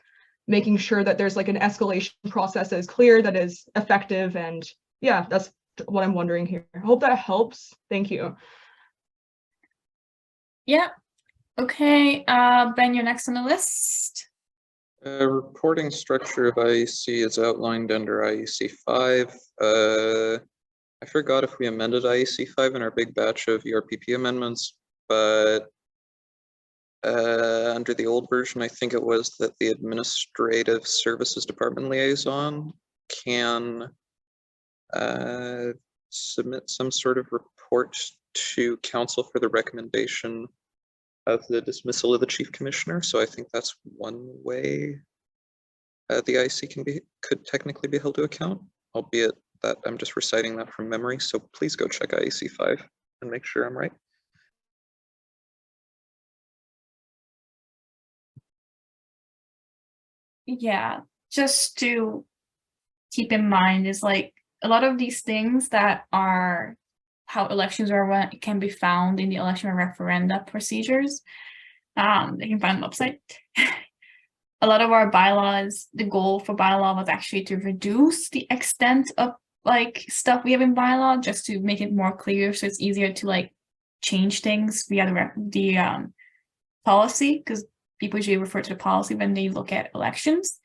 making sure that there's like an escalation process that is clear, that is effective, and yeah, that's what I'm wondering here. I hope that helps. Thank you. Yeah. Okay, Ben, you're next on the list. Reporting structure of IEC is outlined under IEC 5. I forgot if we amended IEC 5 in our big batch of ERPP amendments, but under the old version, I think it was that the Administrative Services Department liaison can submit some sort of report to council for the recommendation of the dismissal of the chief commissioner. So I think that's one way the IEC could technically be held to account, albeit that I'm just reciting that from memory. So please go check IEC 5 and make sure I'm right. Yeah, just to keep in mind is like a lot of these things that are how elections are run can be found in the election and referenda procedures. They can find on the website. A lot of our bylaws, the goal for bylaw was actually to reduce the extent of like stuff we have in bylaw, just to make it more clear, so it's easier to like change things via the policy, because people usually refer to the policy when they look at elections.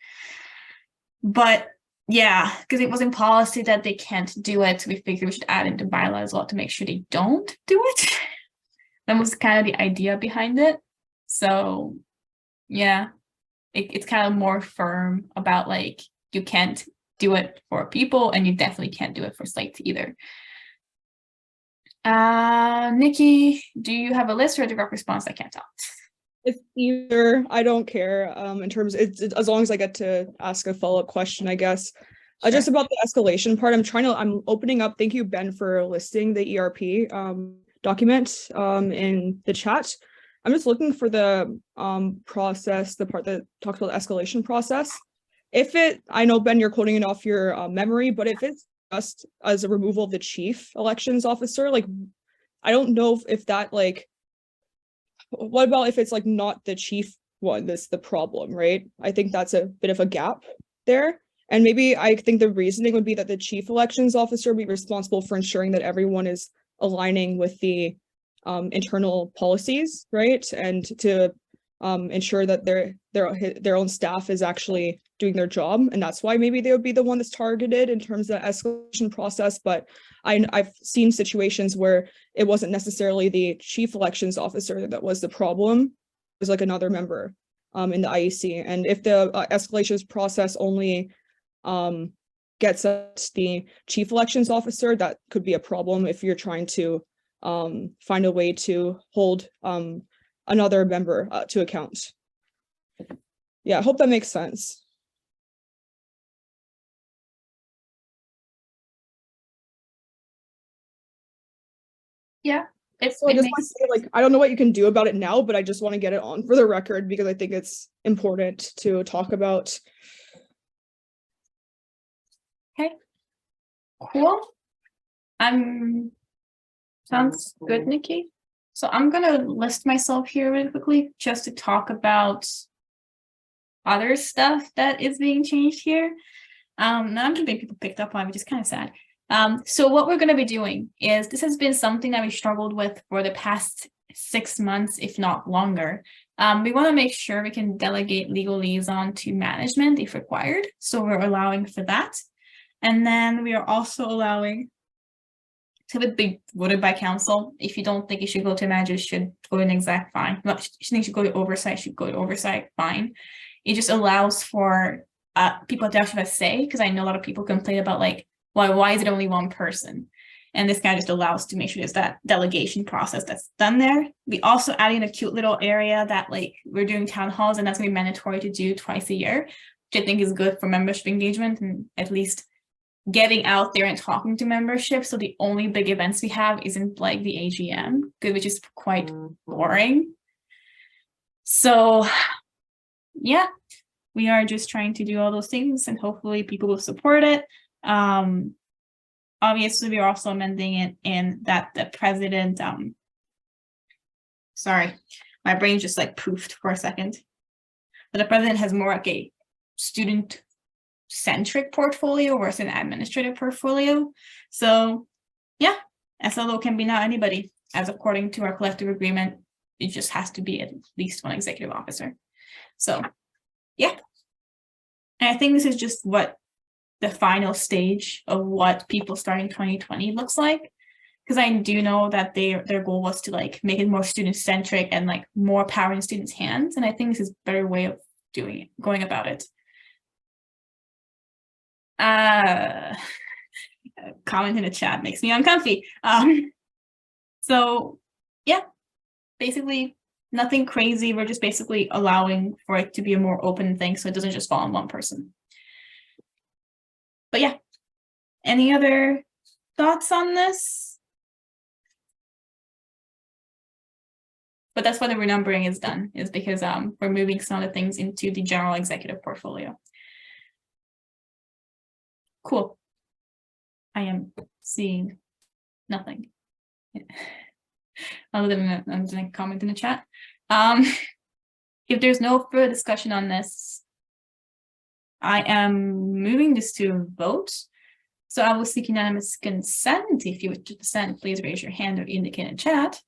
But yeah, because it was in policy that they can't do it, so we figured we should add into bylaw as well to make sure they don't do it. That was kind of the idea behind it. So yeah, it's kind of more firm about like you can't do it for people, and you definitely can't do it for sites either. Nikki, do you have a list or a direct response? I can't tell. It's either, I don't care. In terms, it's as long as I get to ask a follow-up question, I guess. Sure. Just about the escalation part, I'm opening up. Thank you, Ben, for listing the ERP document in the chat. I'm just looking for the process, the part that talks about the escalation process. I know, Ben, you're quoting it off your memory, but if it's just as a removal of the chief elections officer, like, I don't know if that, like, what about if it's like not the chief one that's the problem, right? I think that's a bit of a gap there. And maybe I think the reasoning would be that the chief elections officer would be responsible for ensuring that everyone is aligning with the internal policies, right? And to ensure that their own staff is actually doing their job. And that's why maybe they would be the one that's targeted in terms of the escalation process. But I've seen situations where it wasn't necessarily the chief elections officer that was the problem. It was like another member in the IEC. And if the escalations process only gets at the chief elections officer, that could be a problem if you're trying to find a way to hold another member to account. Yeah, I hope that makes sense. Yeah, So I just want to say, like, I don't know what you can do about it now, but I just want to get it on for the record because I think it's important to talk about. Okay, cool. Sounds good, Nikki. So I'm gonna list myself here really quickly just to talk about other stuff that is being changed here. Now I'm just being people picked up on, which is kind of sad. So what we're going to be doing is, this has been something that we struggled with for the past 6 months, if not longer. We want to make sure we can delegate legal liaison to management if required. So we're allowing for that. And then we are also allowing to be voted by council. If you don't think it should go to manager, it should go to an exec, fine. No, you think it should go to oversight, should go to oversight, fine. It just allows for people to actually have a say, because I know a lot of people complain about like, why is it only one person? And this kind of just allows to make sure there's that delegation process that's done there. We also added in a cute little area that like we're doing town halls, and that's gonna be mandatory to do twice a year, which I think is good for membership engagement and at least getting out there and talking to membership. So the only big events we have isn't like the AGM, which is quite boring. So yeah, we are just trying to do all those things and hopefully people will support it. Obviously, we are also amending it in that the president, sorry, my brain just like poofed for a second. But the president has more like a student-centric portfolio versus an administrative portfolio. So yeah, SLO can be now anybody, as according to our collective agreement, it just has to be at least one executive officer. So yeah, and I think this is just what the final stage of what people starting 2020 looks like, because I do know that their goal was to like make it more student-centric and like more power in students' hands, and I think this is a better way of doing it, going about it. Comment in the chat makes me uncomfy. So yeah, basically nothing crazy. We're just basically allowing for it to be a more open thing so it doesn't just fall on one person. But yeah, any other thoughts on this? But that's why the renumbering is done, is because we're moving some of the things into the general executive portfolio. Cool. I am seeing nothing other than a comment in the chat. If there's no further discussion on this, I am moving this to a vote. So I will seek unanimous consent. If you wish to dissent, please raise your hand or indicate in chat.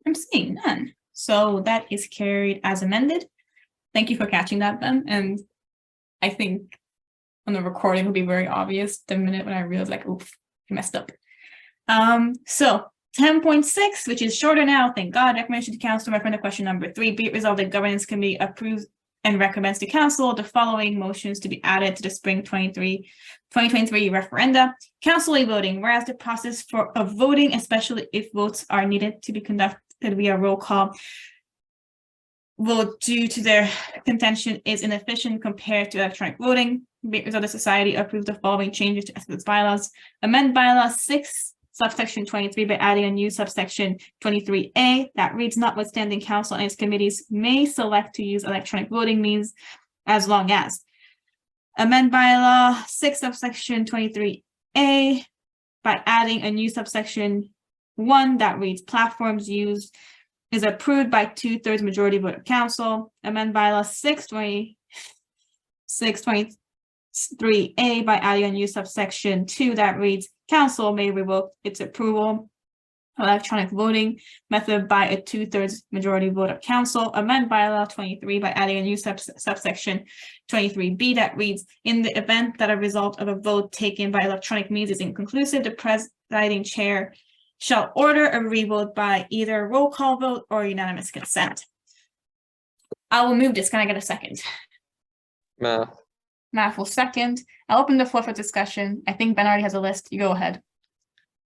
I'm seeing none. So that is carried as amended. Thank you for catching that, Ben. And I think on the recording will be very obvious the minute when I realized like, oof, I messed up. So 10.6, which is shorter now, thank God. Recommendation to council, referendum question number 3. Be it resolved that governance committee approves and recommends to council the following motions to be added to the spring 2023 referenda. Council voting, whereas the process for voting, especially if votes are needed to be conducted via roll call vote due to their contention is inefficient compared to electronic voting. Be it resolved the society approves the following changes to SFSS bylaws. Amend bylaw 6. Subsection 23 by adding a new subsection 23A that reads, notwithstanding council and its committees may select to use electronic voting means as long as. Amend bylaw 6 subsection 23A by adding a new subsection 1 that reads, platforms used is approved by 2/3 majority vote of council. Amend bylaw 623A by adding a new subsection 2 that reads, council may revoke its approval of electronic voting method by a 2/3 majority vote of council. Amend bylaw 23 by adding a new subsection 23B that reads, in the event that a result of a vote taken by electronic means is inconclusive, the presiding chair shall order a revote by either roll call vote or unanimous consent. I will move this. Can I get a second? Matt will second. I'll open the floor for discussion. I think Ben already has a list. You go ahead.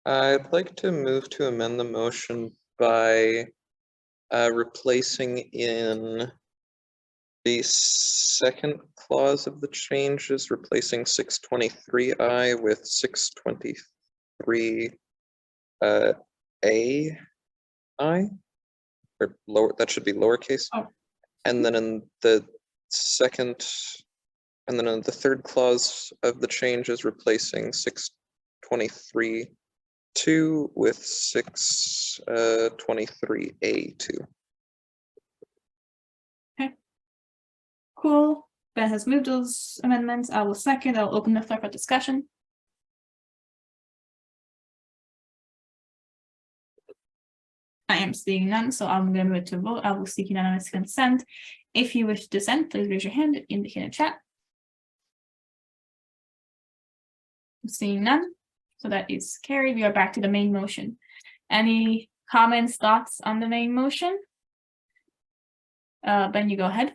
I'd like to move to amend the motion by replacing in the second clause of the changes, replacing 623I with 623 AI, or lower, that should be lowercase. Oh. And then in the second, and then in the third clause of the change is replacing 623(2) with 623A2. Okay. Cool. Ben has moved those amendments. I will second. I'll open the floor for discussion. I am seeing none, so I'm going to move it to vote. I will seek unanimous consent. If you wish to dissent, please raise your hand, indicate in chat. I'm seeing none, so that is carried. We are back to the main motion. Any comments, thoughts on the main motion? Ben, you go ahead.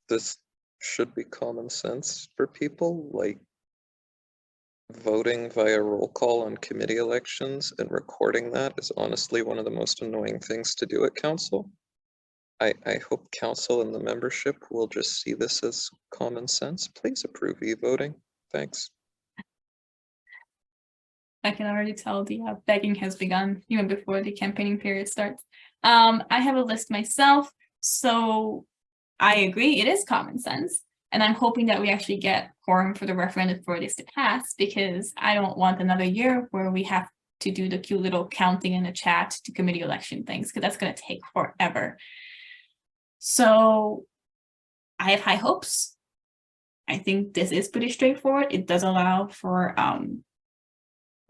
This should be common sense for people, like voting via roll call on committee elections and recording that is honestly one of the most annoying things to do at council. I hope council and the membership will just see this as common sense. Please approve e-voting. Thanks. I can already tell the begging has begun even before the campaigning period starts. I have a list myself, so I agree it is common sense. And I'm hoping that we actually get quorum for the referendum for this to pass, because I don't want another year where we have to do the cute little counting in the chat to committee election things, because that's going to take forever. So I have high hopes. I think this is pretty straightforward. It does allow for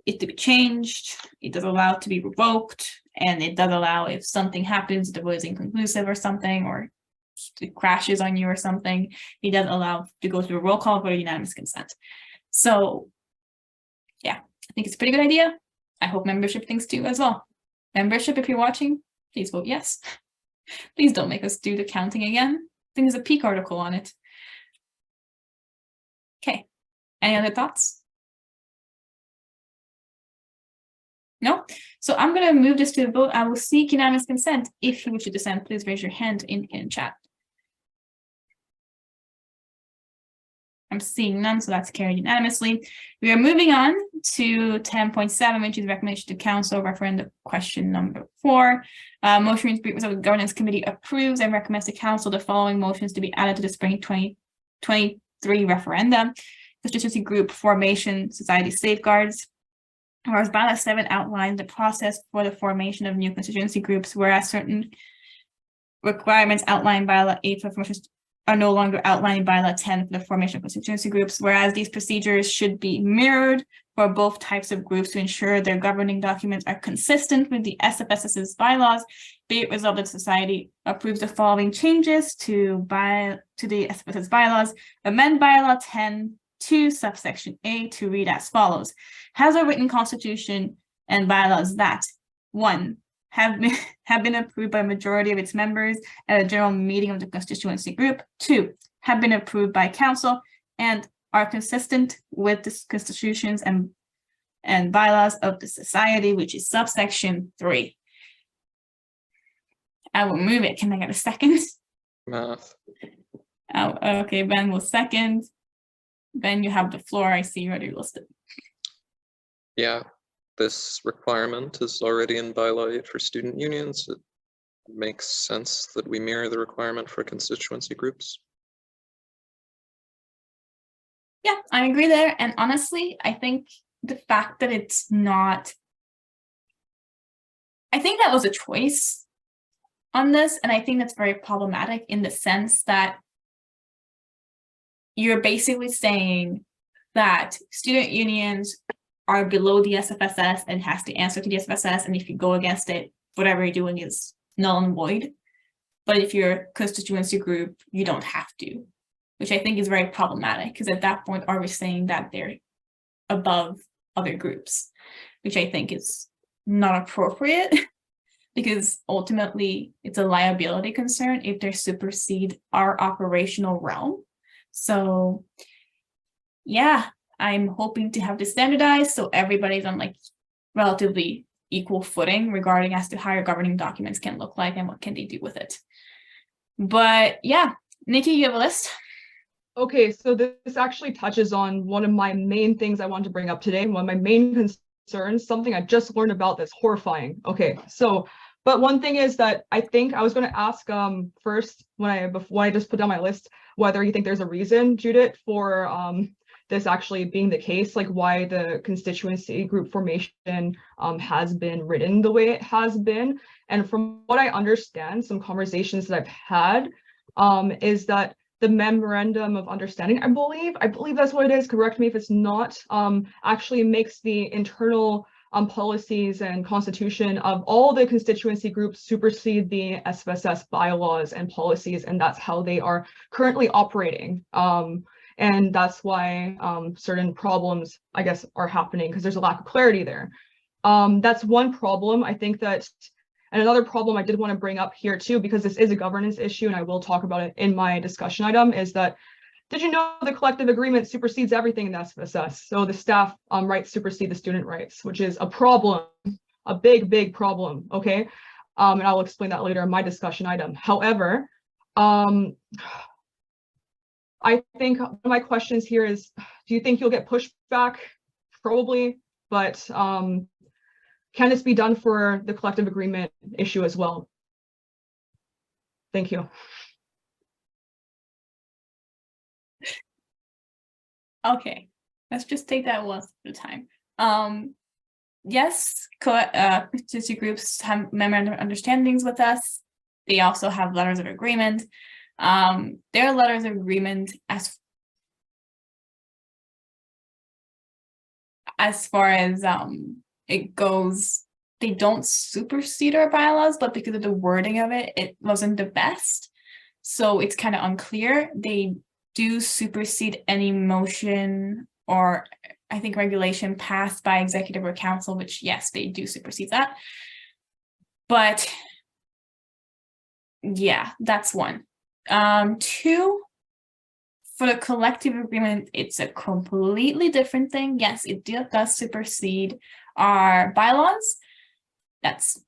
it to be changed. It does allow it to be revoked, and it does allow if something happens, the vote is inconclusive or something, or it crashes on you or something, it does allow to go through a roll call for unanimous consent. So yeah, I think it's a pretty good idea. I hope membership thinks too as well. Membership, if you're watching, please vote yes. Please don't make us do the counting again. I think there's a peak article on it. Okay, any other thoughts? No? So I'm going to move this to a vote. I will seek unanimous consent. If you wish to dissent, please raise your hand in chat. I'm seeing none, so that's carried unanimously. We are moving on to 10.7, which is recommendation to council referendum question number 4. Motion the governance committee approves and recommends to council the following motions to be added to the spring 2023 referendum. Constituency group formation, society safeguards. Whereas bylaw 7 outlines the process for the formation of new constituency groups, whereas certain requirements outlined by bylaw 8 for formations are no longer outlined by bylaw 10 for the formation of constituency groups, whereas these procedures should be mirrored for both types of groups to ensure their governing documents are consistent with the SFSS's bylaws. Be it resolved that the society approves the following changes to the SFSS bylaws. Amend bylaw 10 to subsection A to read as follows. Has a written constitution and bylaws that 1. Have been approved by a majority of its members at a general meeting of the constituency group. 2. Have been approved by council and are consistent with the constitutions and bylaws of the society, which is subsection 3. I will move it. Can I get a second? Math. Oh, okay, Ben will second. Ben, you have the floor. I see you already listed. Yeah, this requirement is already in bylaw 8 for student unions. It makes sense that we mirror the requirement for constituency groups. Yeah, I agree there. And honestly, I think the fact that it's not, I think that was a choice on this. And I think that's very problematic in the sense that you're basically saying that student unions are below the SFSS and has to answer to the SFSS. And if you go against it, whatever you're doing is null and void. But if you're a constituency group, you don't have to, which I think is very problematic, because at that point, are we saying that they're above other groups, which I think is not appropriate, because ultimately it's a liability concern if they supersede our operational realm. So yeah, I'm hoping to have this standardized so everybody's on like relatively equal footing regarding as to how your governing documents can look like and what can they do with it. But yeah, Nikki, you have a list? Okay, so this actually touches on one of my main things I want to bring up today, one of my main concerns, something I just learned about that's horrifying. Okay, so, but one thing is that I think I was going to ask first, before I just put down my list, whether you think there's a reason, Judith, for this actually being the case, like why the constituency group formation has been written the way it has been. And from what I understand, some conversations that I've had is that the memorandum of understanding, I believe that's what it is, correct me if it's not, actually makes the internal policies and constitution of all the constituency groups supersede the SFSS bylaws and policies, and that's how they are currently operating. And that's why certain problems, I guess, are happening, because there's a lack of clarity there. That's one problem. I think that, and another problem I did want to bring up here too, because this is a governance issue, and I will talk about it in my discussion item, is that did you know the collective agreement supersedes everything in the SFSS? So the staff rights supersede the student rights, which is a problem, a big problem, okay? And I'll explain that later in my discussion item. However, I think one of my questions here is, do you think you'll get pushback? Probably, but can this be done for the collective agreement issue as well? Thank you. Okay, let's just take that one at a time. Yes, constituency groups have memorandum of understandings with us. They also have letters of agreement. Their letters of agreement as far as it goes, they don't supersede our bylaws, but because of the wording of it, it wasn't the best. So it's kind of unclear. They do supersede any motion or I think regulation passed by executive or council, which yes, they do supersede that. But yeah, that's one. Two, for the collective agreement, it's a completely different thing. Yes, it does supersede our bylaws. That's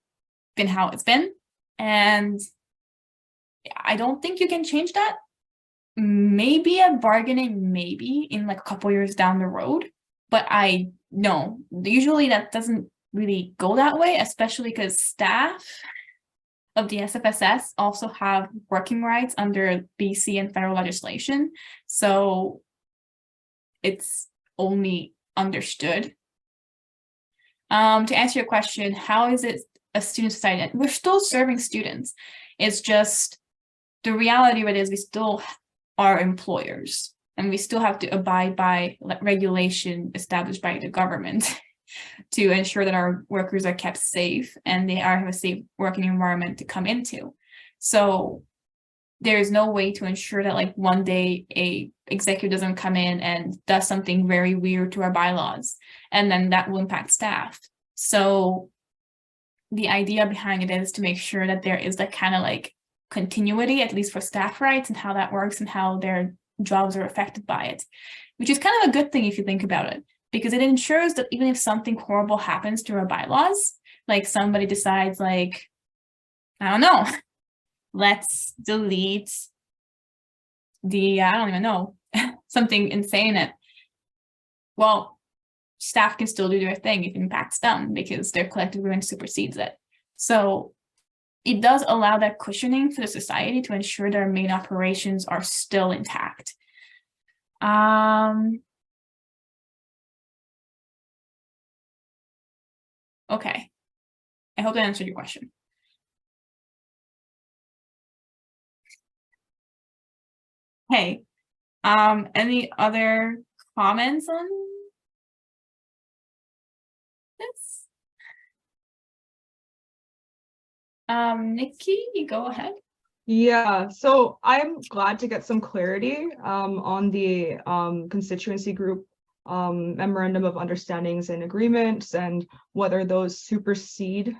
been how it's been. And I don't think you can change that. Maybe a bargaining, maybe in like a couple years down the road. But I know usually that doesn't really go that way, especially because staff of the SFSS also have working rights under BC and federal legislation. So it's only understood. To answer your question, how is it a student society? We're still serving students. It's just the reality of it is we still are employers and we still have to abide by regulation established by the government to ensure that our workers are kept safe and they have a safe working environment to come into. So there's no way to ensure that like one day a executive doesn't come in and does something very weird to our bylaws, and then that will impact staff. So the idea behind it is to make sure that there is that kind of like continuity, at least for staff rights and how that works and how their jobs are affected by it, which is kind of a good thing if you think about it, because it ensures that even if something horrible happens to our bylaws, like somebody decides like, I don't know, let's delete the, I don't even know, something insane it. Well, staff can still do their thing if it impacts them because their collective agreement supersedes it. So it does allow that cushioning for the society to ensure their main operations are still intact. Okay, I hope that answered your question. Hey, any other comments on this? Nikki, you go ahead. Yeah, so I'm glad to get some clarity on the constituency group memorandum of understandings and agreements and whether those supersede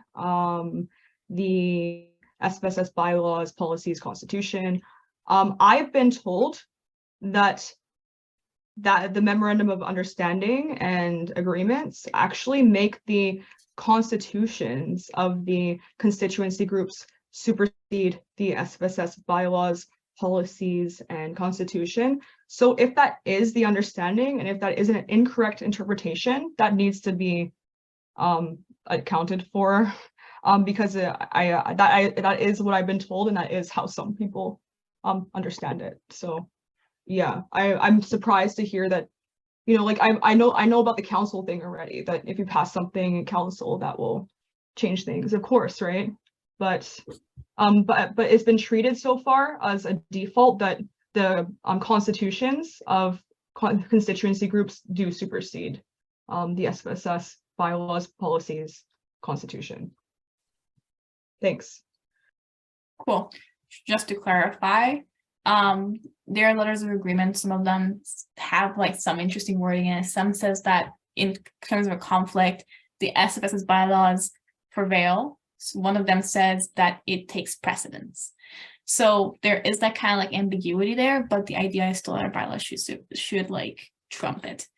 the SFSS bylaws, policies, constitution. I've been told that the memorandum of understanding and agreements actually make the constitutions of the constituency groups supersede the SFSS bylaws, policies, and constitution. So if that is the understanding, and if that is an incorrect interpretation, that needs to be accounted for, because that is what I've been told, and that is how some people understand it. So yeah, I'm surprised to hear that, you know, like I know about the council thing already, that if you pass something in council, that will change things, of course, right? But it's been treated so far as a default that the constitutions of constituency groups do supersede the SFSS bylaws, policies, constitution. Thanks. Cool. Just to clarify, there are letters of agreement. Some of them have like some interesting wording in it. Some says that in terms of a conflict, the SFSS bylaws prevail. So one of them says that it takes precedence. So there is that kind of like ambiguity there, but the idea is still that our bylaws should like trump it.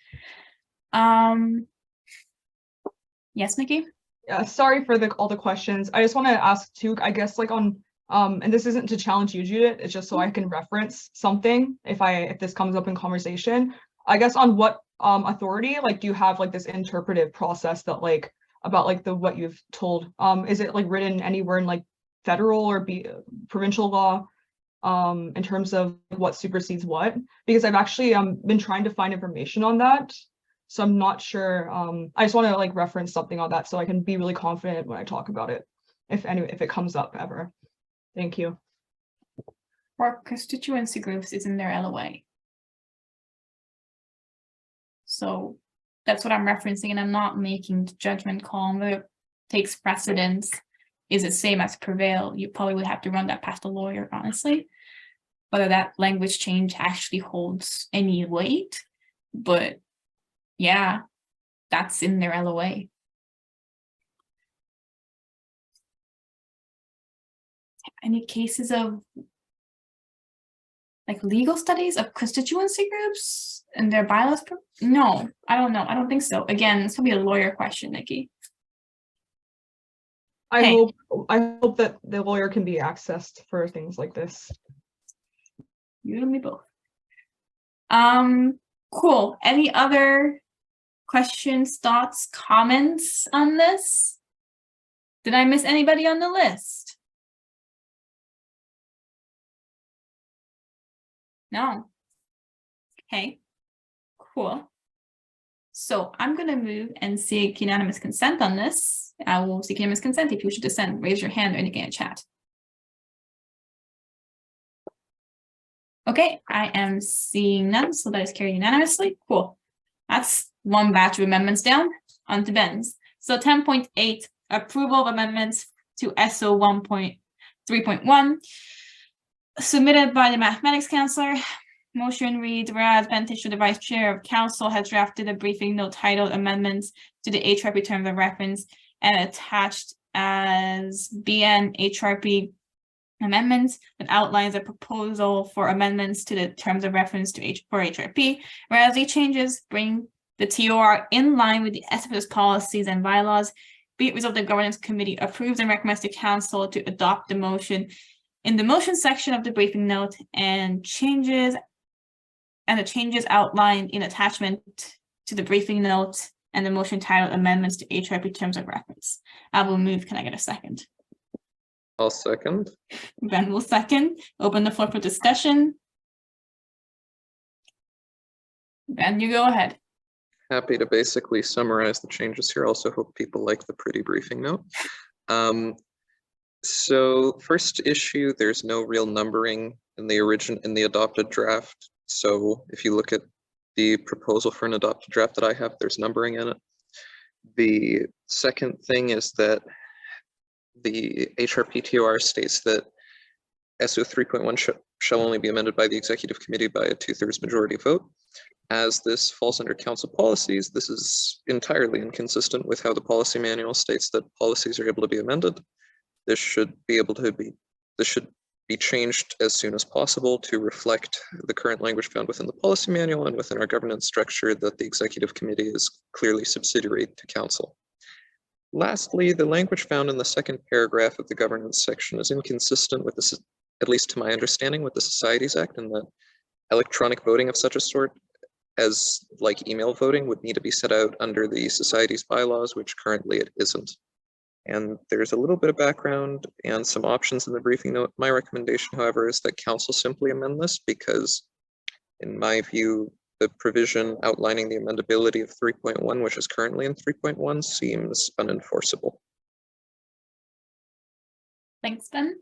Yes, Nikki? Yeah, sorry for all the questions. I just want to ask too, I guess like on and this isn't to challenge you, Judith, it's just so I can reference something if this comes up in conversation. I guess on what authority, like, do you have like this interpretive process that like about like what you've told? Is it like written anywhere in like federal or provincial law in terms of what supersedes what? Because I've actually been trying to find information on that. So I'm not sure. I just want to like reference something on that so I can be really confident when I talk about it, if it comes up ever. Thank you. For constituency groups is in their LOA. So that's what I'm referencing, and I'm not making the judgment call on whether it takes precedence. Is it same as prevail? You probably would have to run that past a lawyer, honestly, whether that language change actually holds any weight. But yeah, that's in their LOA. Any cases of like legal studies of constituency groups and their bylaws? No, I don't know. I don't think so. Again, this will be a lawyer question, Nikki. I Hey. hope that the lawyer can be accessed for things like this. You and me both. Cool. Any other questions, thoughts, comments on this? Did I miss anybody on the list? No. Okay. Cool. So I'm going to move and seek unanimous consent on this. I will seek unanimous consent. If you wish to dissent, raise your hand or indicate in chat. Okay, I am seeing none, so that is carried unanimously. Cool. That's one batch of amendments down. On to Ben's. So 10.8, approval of amendments to SO 1.3.1, submitted by the mathematics counselor. Motion reads, whereas Ben Tischer, the vice chair of council, has drafted a briefing note titled Amendments to the HRP Terms of Reference and attached as BN HRP amendments that outlines a proposal for amendments to the terms of reference to HRP, whereas these changes bring the TOR in line with the SFSS policies and bylaws. Be it resolved, the governance committee approves and recommends to council to adopt the motion in the motion section of the briefing note and the changes outlined in attachment to the briefing note and the motion titled Amendments to HRP Terms of Reference. I will move. Can I get a second? I'll second. Ben will second. Open the floor for discussion. Ben, you go ahead. Happy to basically summarize the changes here. Also hope people like the pretty briefing note. So first issue, there's no real numbering in the adopted draft. So if you look at the proposal for an adopted draft that I have, there's numbering in it. The second thing is that the HRPTOR states that SO 3.1 shall only be amended by the executive committee by a 2/3 majority vote. As this falls under council policies, this is entirely inconsistent with how the policy manual states that policies are able to be amended. This should be changed as soon as possible to reflect the current language found within the policy manual and within our governance structure that the executive committee is clearly subsidiary to council. Lastly, the language found in the second paragraph of the governance section is inconsistent with this, at least to my understanding, with the Societies Act, and that electronic voting of such a sort as like email voting would need to be set out under the society's bylaws, which currently it isn't. And there's a little bit of background and some options in the briefing note. My recommendation, however, is that council simply amend this because, in my view, the provision outlining the amendability of 3.1, which is currently in 3.1, seems unenforceable. Thanks, Ben.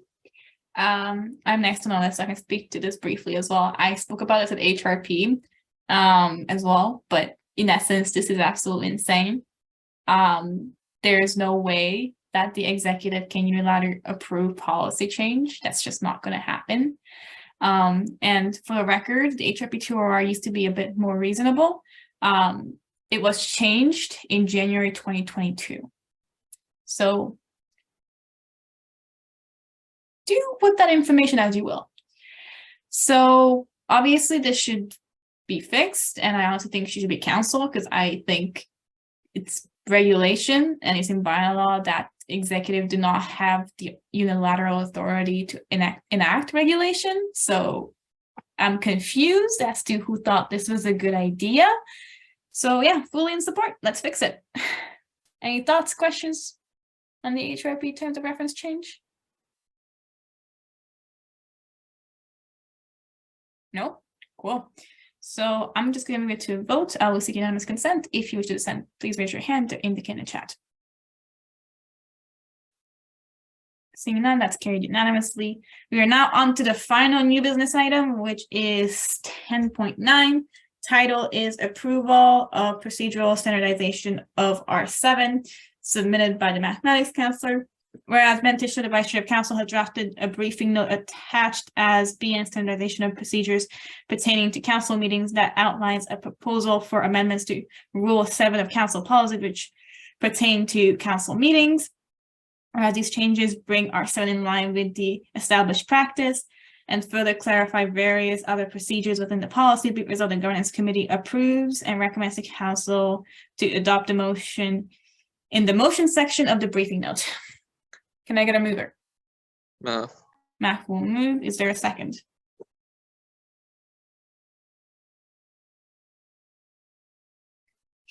I'm next on the list, so I can speak to this briefly as well. I spoke about this at HRP as well, but in essence, this is absolutely insane. There is no way that the executive can unilaterally approve policy change. That's just not going to happen. And for the record, the HRP2OR used to be a bit more reasonable. It was changed in January 2022. So do with that information as you will. So obviously this should be fixed, and I also think she should be canceled because I think it's regulation and it's in bylaw that executive do not have the unilateral authority to enact regulation. So I'm confused as to who thought this was a good idea. So yeah, fully in support. Let's fix it. Any thoughts, questions on the HRP terms of reference change? No? Cool. So I'm just going to move it to a vote. I will seek unanimous consent. If you wish to dissent, please raise your hand to indicate in the chat. Seeing none, that's carried unanimously. We are now on to the final new business item, which is 10.9. Title is Approval of Procedural Standardization of R7, submitted by the Mathematics Counselor. Whereas Bentisha, the Vice Chair of Council, had drafted a briefing note attached as BN standardization of procedures pertaining to council meetings that outlines a proposal for amendments to Rule 7 of Council policy, which pertain to council meetings. Whereas these changes bring R7 in line with the established practice and further clarify various other procedures within the policy, be result the Governance Committee approves and recommends to Council to adopt a motion in the motion section of the briefing note. Can I get a mover? Math. Math will move. Is there a second?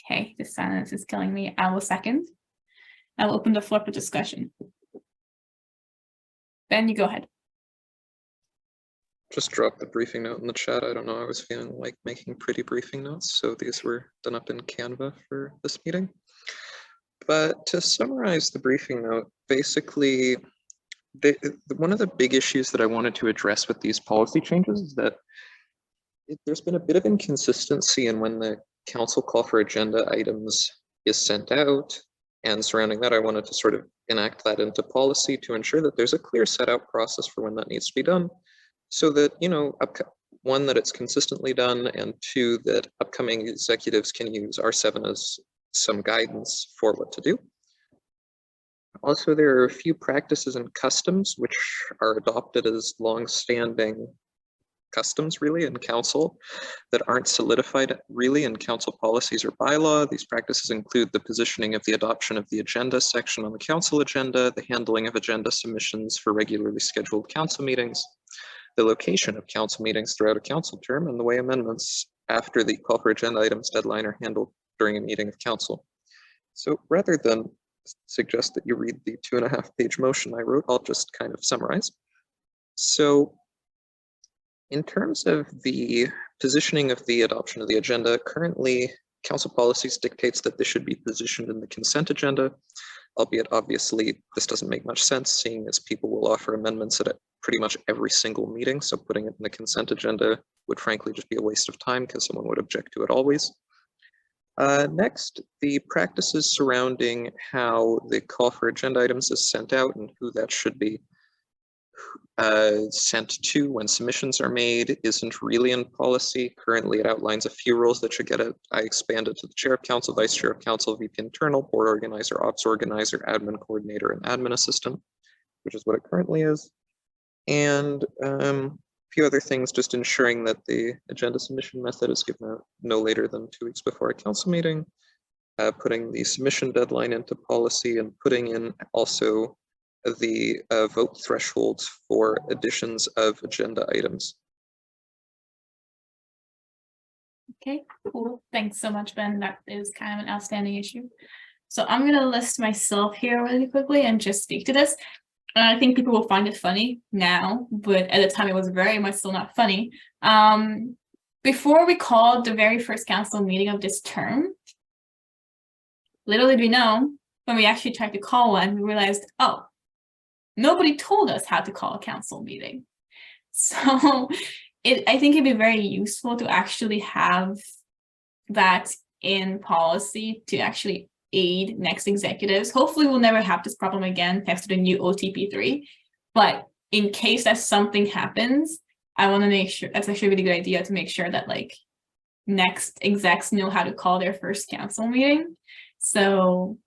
Okay, the silence is killing me. I will second. I will open the floor for discussion. Ben, you go ahead. Just drop the briefing note in the chat. I don't know, I was feeling like making pretty briefing notes, so these were done up in Canva for this meeting. But to summarize the briefing note, basically, one of the big issues that I wanted to address with these policy changes is that there's been a bit of inconsistency in when the council call for agenda items is sent out, and surrounding that, I wanted to sort of enact that into policy to ensure that there's a clear set out process for when that needs to be done, so that, you know, one, that it's consistently done, and two, that upcoming executives can use R7 as some guidance for what to do. Also, there are a few practices and customs which are adopted as long-standing customs really in council that aren't solidified really in council policies or bylaw. These practices include the positioning of the adoption of the agenda section on the council agenda, the handling of agenda submissions for regularly scheduled council meetings, the location of council meetings throughout a council term, and the way amendments after the call for agenda items deadline are handled during a meeting of council. So rather than suggest that you read the 2.5-page motion I wrote, I'll just kind of summarize. So in terms of the positioning of the adoption of the agenda, currently council policies dictates that this should be positioned in the consent agenda, albeit obviously this doesn't make much sense, seeing as people will offer amendments at pretty much every single meeting, so putting it in the consent agenda would frankly just be a waste of time because someone would object to it always. Next, the practices surrounding how the call for agenda items is sent out and who that should be sent to when submissions are made isn't really in policy. Currently, it outlines a few rules that should get it. I expanded to the chair of council, vice chair of council, VP internal, board organizer, ops organizer, admin coordinator, and admin assistant, which is what it currently is. And a few other things, just ensuring that the agenda submission method is given out no later than 2 weeks before a council meeting, putting the submission deadline into policy, and putting in also the vote thresholds for additions of agenda items. Okay, cool. Thanks so much, Ben. That is kind of an outstanding issue. So I'm going to list myself here really quickly and just speak to this. I think people will find it funny now, but at the time it was very much still not funny. Before we called the very first council meeting of this term, little did we know, when we actually tried to call one, we realized, oh, nobody told us how to call a council meeting. So I think it'd be very useful to actually have that in policy to actually aid next executives. Hopefully we'll never have this problem again thanks to the new OTP3. But in case that something happens, I want to make sure, that's actually a really good idea to make sure that like next execs know how to call their first council meeting. So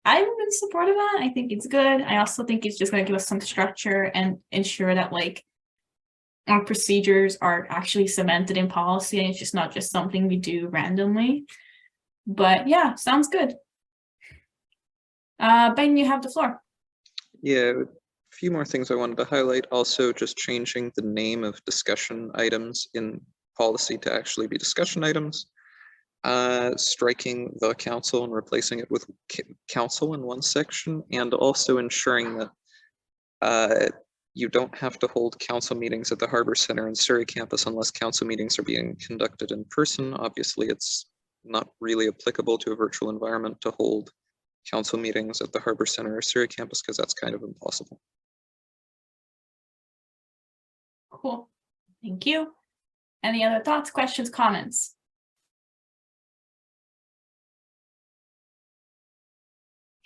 I'm in support of that. I think it's good. I also think it's just going to give us some structure and ensure that like our procedures are actually cemented in policy and it's just not just something we do randomly. But yeah, sounds good. Ben, you have the floor. Yeah, a few more things I wanted to highlight. Also, just changing the name of discussion items in policy to actually be discussion items. Striking the council and replacing it with council in one section, and also ensuring that you don't have to hold council meetings at the Harbor Center and Surrey campus unless council meetings are being conducted in person. Obviously, it's not really applicable to a virtual environment to hold council meetings at the Harbor Center or Surrey campus because that's kind of impossible. Cool. Thank you. Any other thoughts, questions, comments?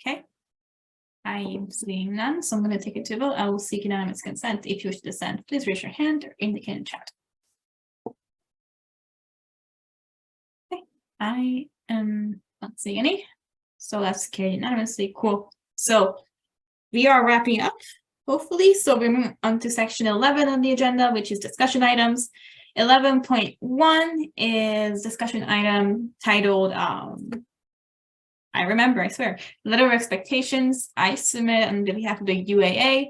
Okay. I am seeing none, so I'm going to take it to a vote. I will seek unanimous consent. If you wish to dissent, please raise your hand or indicate in chat. Okay. I am not seeing any, so that's carried unanimously. Cool. So we are wrapping up, hopefully. So we're moving on to section 11 on the agenda, which is discussion items. 11.1 is discussion item titled I remember, I swear. Letter of expectations. I submit on behalf of the UAA.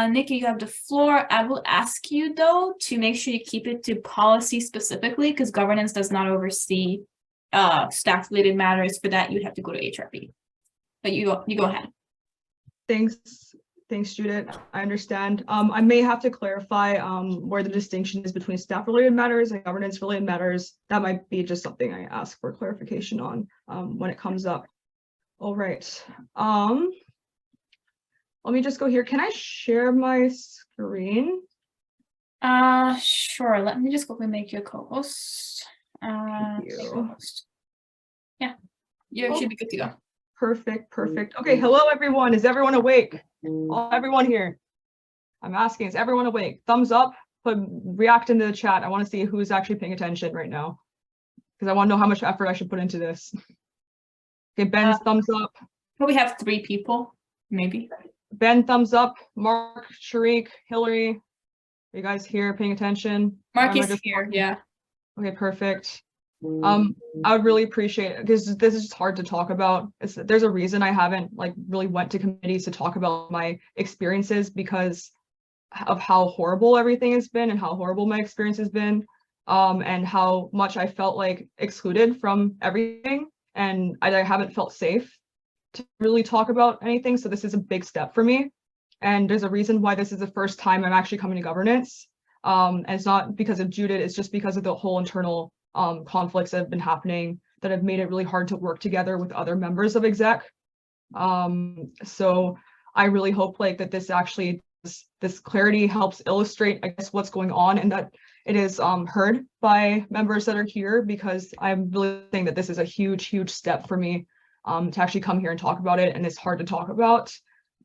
Nikki, you have the floor. I will ask you though to make sure you keep it to policy specifically because governance does not oversee staff related matters. For that, you'd have to go to HRB. But you go ahead. Thanks, Judith. I understand. I may have to clarify where the distinction is between staff related matters and governance related matters. That might be just something I ask for clarification on when it comes up. All right. Let me just go here. Can I share my screen? Sure. Let me just quickly make you a co-host. Co-host. Yeah, you should be good to go. Perfect. Okay, hello everyone. Is everyone awake? Everyone here. I'm asking, is everyone awake? Thumbs up, but react into the chat. I want to see who's actually paying attention right now. Because I want to know how much effort I should put into this. Okay, Ben's thumbs up. We have 3 people, maybe. Ben, thumbs up. Mark, Sharik, Hillary. Are you guys here paying attention? Mark is here, yeah. Okay, perfect. I would really appreciate it because this is just hard to talk about. There's a reason I haven't like really went to committees to talk about my experiences because of how horrible everything has been and how horrible my experience has been, and how much I felt like excluded from everything, and I haven't felt safe to really talk about anything. So this is a big step for me, and there's a reason why this is the first time I'm actually coming to governance. And it's not because of Judith, it's just because of the whole internal conflicts that have been happening that have made it really hard to work together with other members of exec. So I really hope like that this actually, this clarity helps illustrate, I guess, what's going on and that it is heard by members that are here, because I'm really saying that this is a huge step for me to actually come here and talk about it, and it's hard to talk about.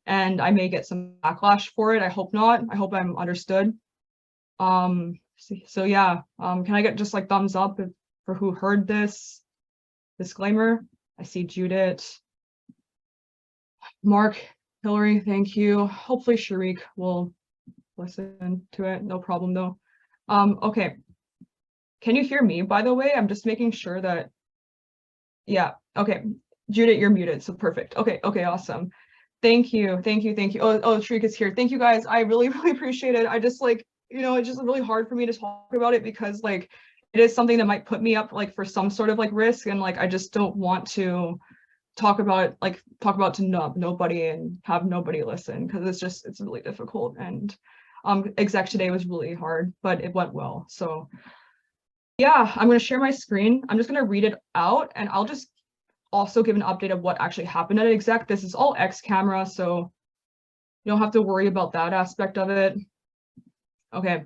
And I may get some backlash for it. I hope not. I hope I'm understood. So yeah, can I get just like thumbs up for who heard this disclaimer? I see Judith, Mark, Hillary, thank you. Hopefully Sharik will listen to it. No problem though. Okay. Can you hear me, by the way? I'm just making sure that, yeah, okay. Judith, you're muted, so perfect. Okay, awesome. Thank you. Oh, Sharik is here. Thank you guys. I really appreciate it. I just like, you know, it's just really hard for me to talk about it because like it is something that might put me up like for some sort of like risk, and like I just don't want to talk about to nobody and have nobody listen, because it's really difficult. And exec today was really hard, but it went well. So yeah, I'm going to share my screen. I'm just going to read it out, and I'll just also give an update of what actually happened at exec. This is all X camera, so you don't have to worry about that aspect of it. Okay.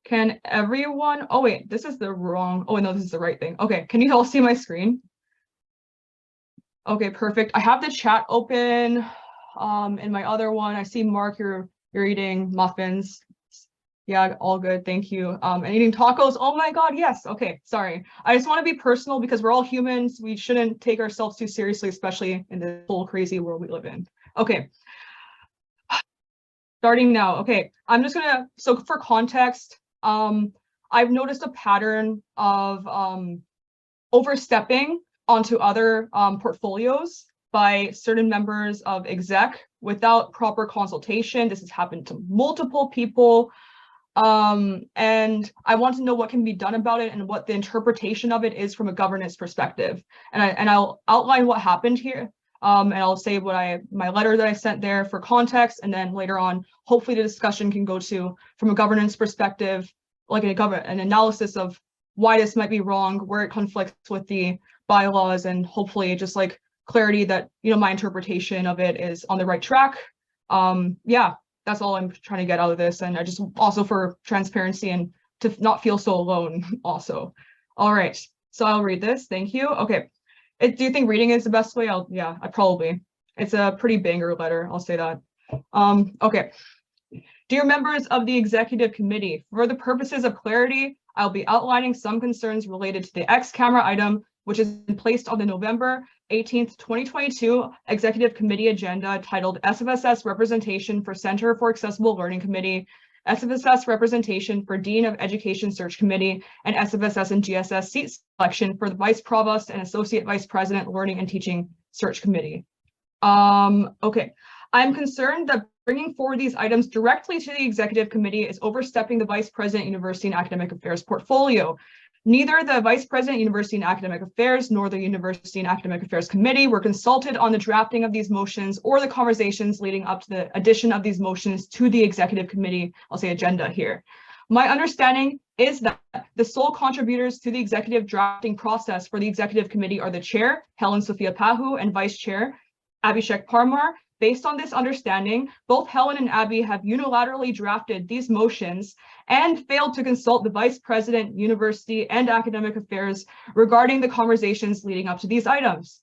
Can everyone, oh wait, this is the wrong, oh no, this is the right thing. Okay, can you all see my screen? Okay, perfect. I have the chat open in my other one. I see Mark, you're eating muffins. Yeah, all good. Thank you. And eating tacos. Oh my God, yes. Okay, sorry. I just want to be personal because we're all humans. We shouldn't take ourselves too seriously, especially in the whole crazy world we live in. Okay. Starting now. Okay, I'm just gonna, so for context, I've noticed a pattern of overstepping onto other portfolios by certain members of exec without proper consultation. This has happened to multiple people. And I want to know what can be done about it and what the interpretation of it is from a governance perspective. And I'll outline what happened here. And I'll say what my letter that I sent there for context, and then later on, hopefully the discussion can go to, from a governance perspective, like an analysis of why this might be wrong, where it conflicts with the bylaws, and hopefully just like clarity that, my interpretation of it is on the right track. Yeah, that's all I'm trying to get out of this. And I just also for transparency and to not feel so alone also. All right, so I'll read this. Thank you. Okay. Do you think reading is the best way? Yeah, I probably. It's a pretty banger letter. I'll say that. Okay. Dear members of the executive committee, for the purposes of clarity, I'll be outlining some concerns related to the ex-camera item, which is placed on the November 18th, 2022 executive committee agenda titled SFSS Representation for Center for Accessible Learning Committee, SFSS Representation for Dean of Education Search Committee, and SFSS and GSS seat selection for the Vice Provost and Associate Vice President Learning and Teaching Search Committee. Okay, I'm concerned that bringing forward these items directly to the executive committee is overstepping the Vice President University and Academic Affairs portfolio. Neither the Vice President University and Academic Affairs nor the University and Academic Affairs Committee were consulted on the drafting of these motions or the conversations leading up to the addition of these motions to the executive committee, I'll say agenda here. My understanding is that the sole contributors to the executive drafting process for the executive committee are the chair, Helen Sophia Pahu, and vice chair, Abhishek Parmar. Based on this understanding, both Helen and Abby have unilaterally drafted these motions and failed to consult the Vice President, University and Academic Affairs regarding the conversations leading up to these items.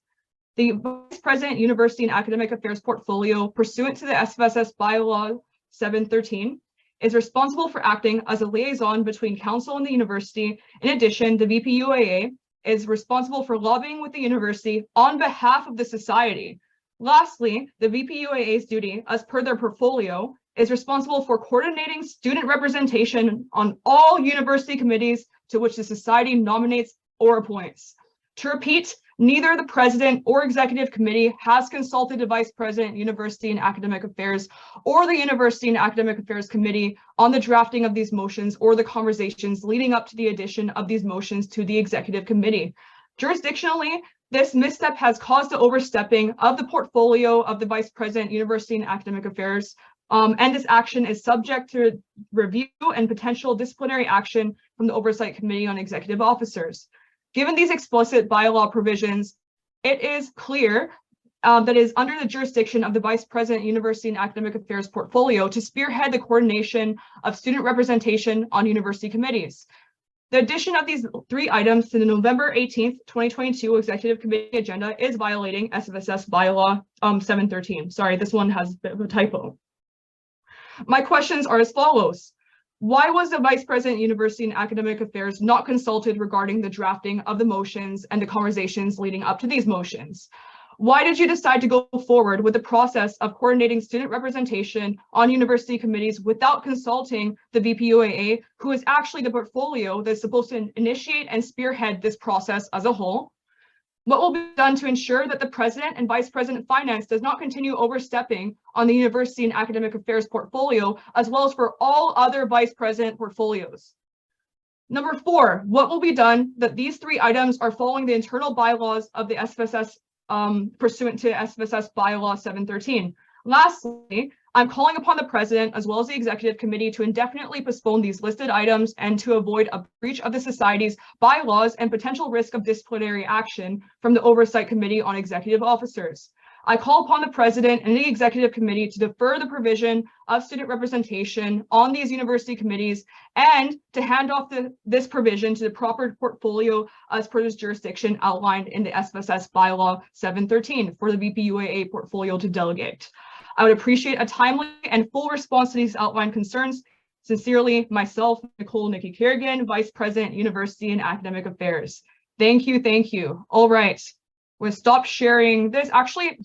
The Vice President, University and Academic Affairs portfolio, pursuant to the SFSS Bylaw 713, is responsible for acting as a liaison between council and the university. In addition, the VPUAA is responsible for lobbying with the university on behalf of the society. Lastly, the VPUAA's duty, as per their portfolio, is responsible for coordinating student representation on all university committees to which the society nominates or appoints. To repeat, neither the president or executive committee has consulted the Vice President, University and Academic Affairs, or the University and Academic Affairs Committee on the drafting of these motions or the conversations leading up to the addition of these motions to the executive committee. Jurisdictionally, this misstep has caused the overstepping of the portfolio of the Vice President, University and Academic Affairs, and this action is subject to review and potential disciplinary action from the Oversight Committee on Executive Officers. Given these explicit bylaw provisions, it is clear that it is under the jurisdiction of the Vice President, University and Academic Affairs portfolio to spearhead the coordination of student representation on university committees. The addition of these three items to the November 18th, 2022 Executive Committee agenda is violating SFSS Bylaw 713. Sorry, this one has a bit of a typo. My questions are as follows. Why was the Vice President, University and Academic Affairs not consulted regarding the drafting of the motions and the conversations leading up to these motions? Why did you decide to go forward with the process of coordinating student representation on university committees without consulting the VPUAA, who is actually the portfolio that's supposed to initiate and spearhead this process as a whole? What will be done to ensure that the President and Vice President Finance does not continue overstepping on the University and Academic Affairs portfolio, as well as for all other Vice President portfolios? Number 4, what will be done that these three items are following the internal bylaws of the SFSS pursuant to SFSS Bylaw 713. Lastly, I'm calling upon the President as well as the Executive Committee to indefinitely postpone these listed items and to avoid a breach of the Society's bylaws and potential risk of disciplinary action from the Oversight Committee on Executive Officers. I call upon the President and the Executive Committee to defer the provision of student representation on these university committees and to hand off this provision to the proper portfolio as per this jurisdiction outlined in the SFSS Bylaw 713 for the VPUAA portfolio to delegate. I would appreciate a timely and full response to these outlined concerns Sincerely, myself, Nikki Kerrigan, Vice President, University and Academic Affairs. Thank you, thank you. All right, we'll stop sharing this. Actually,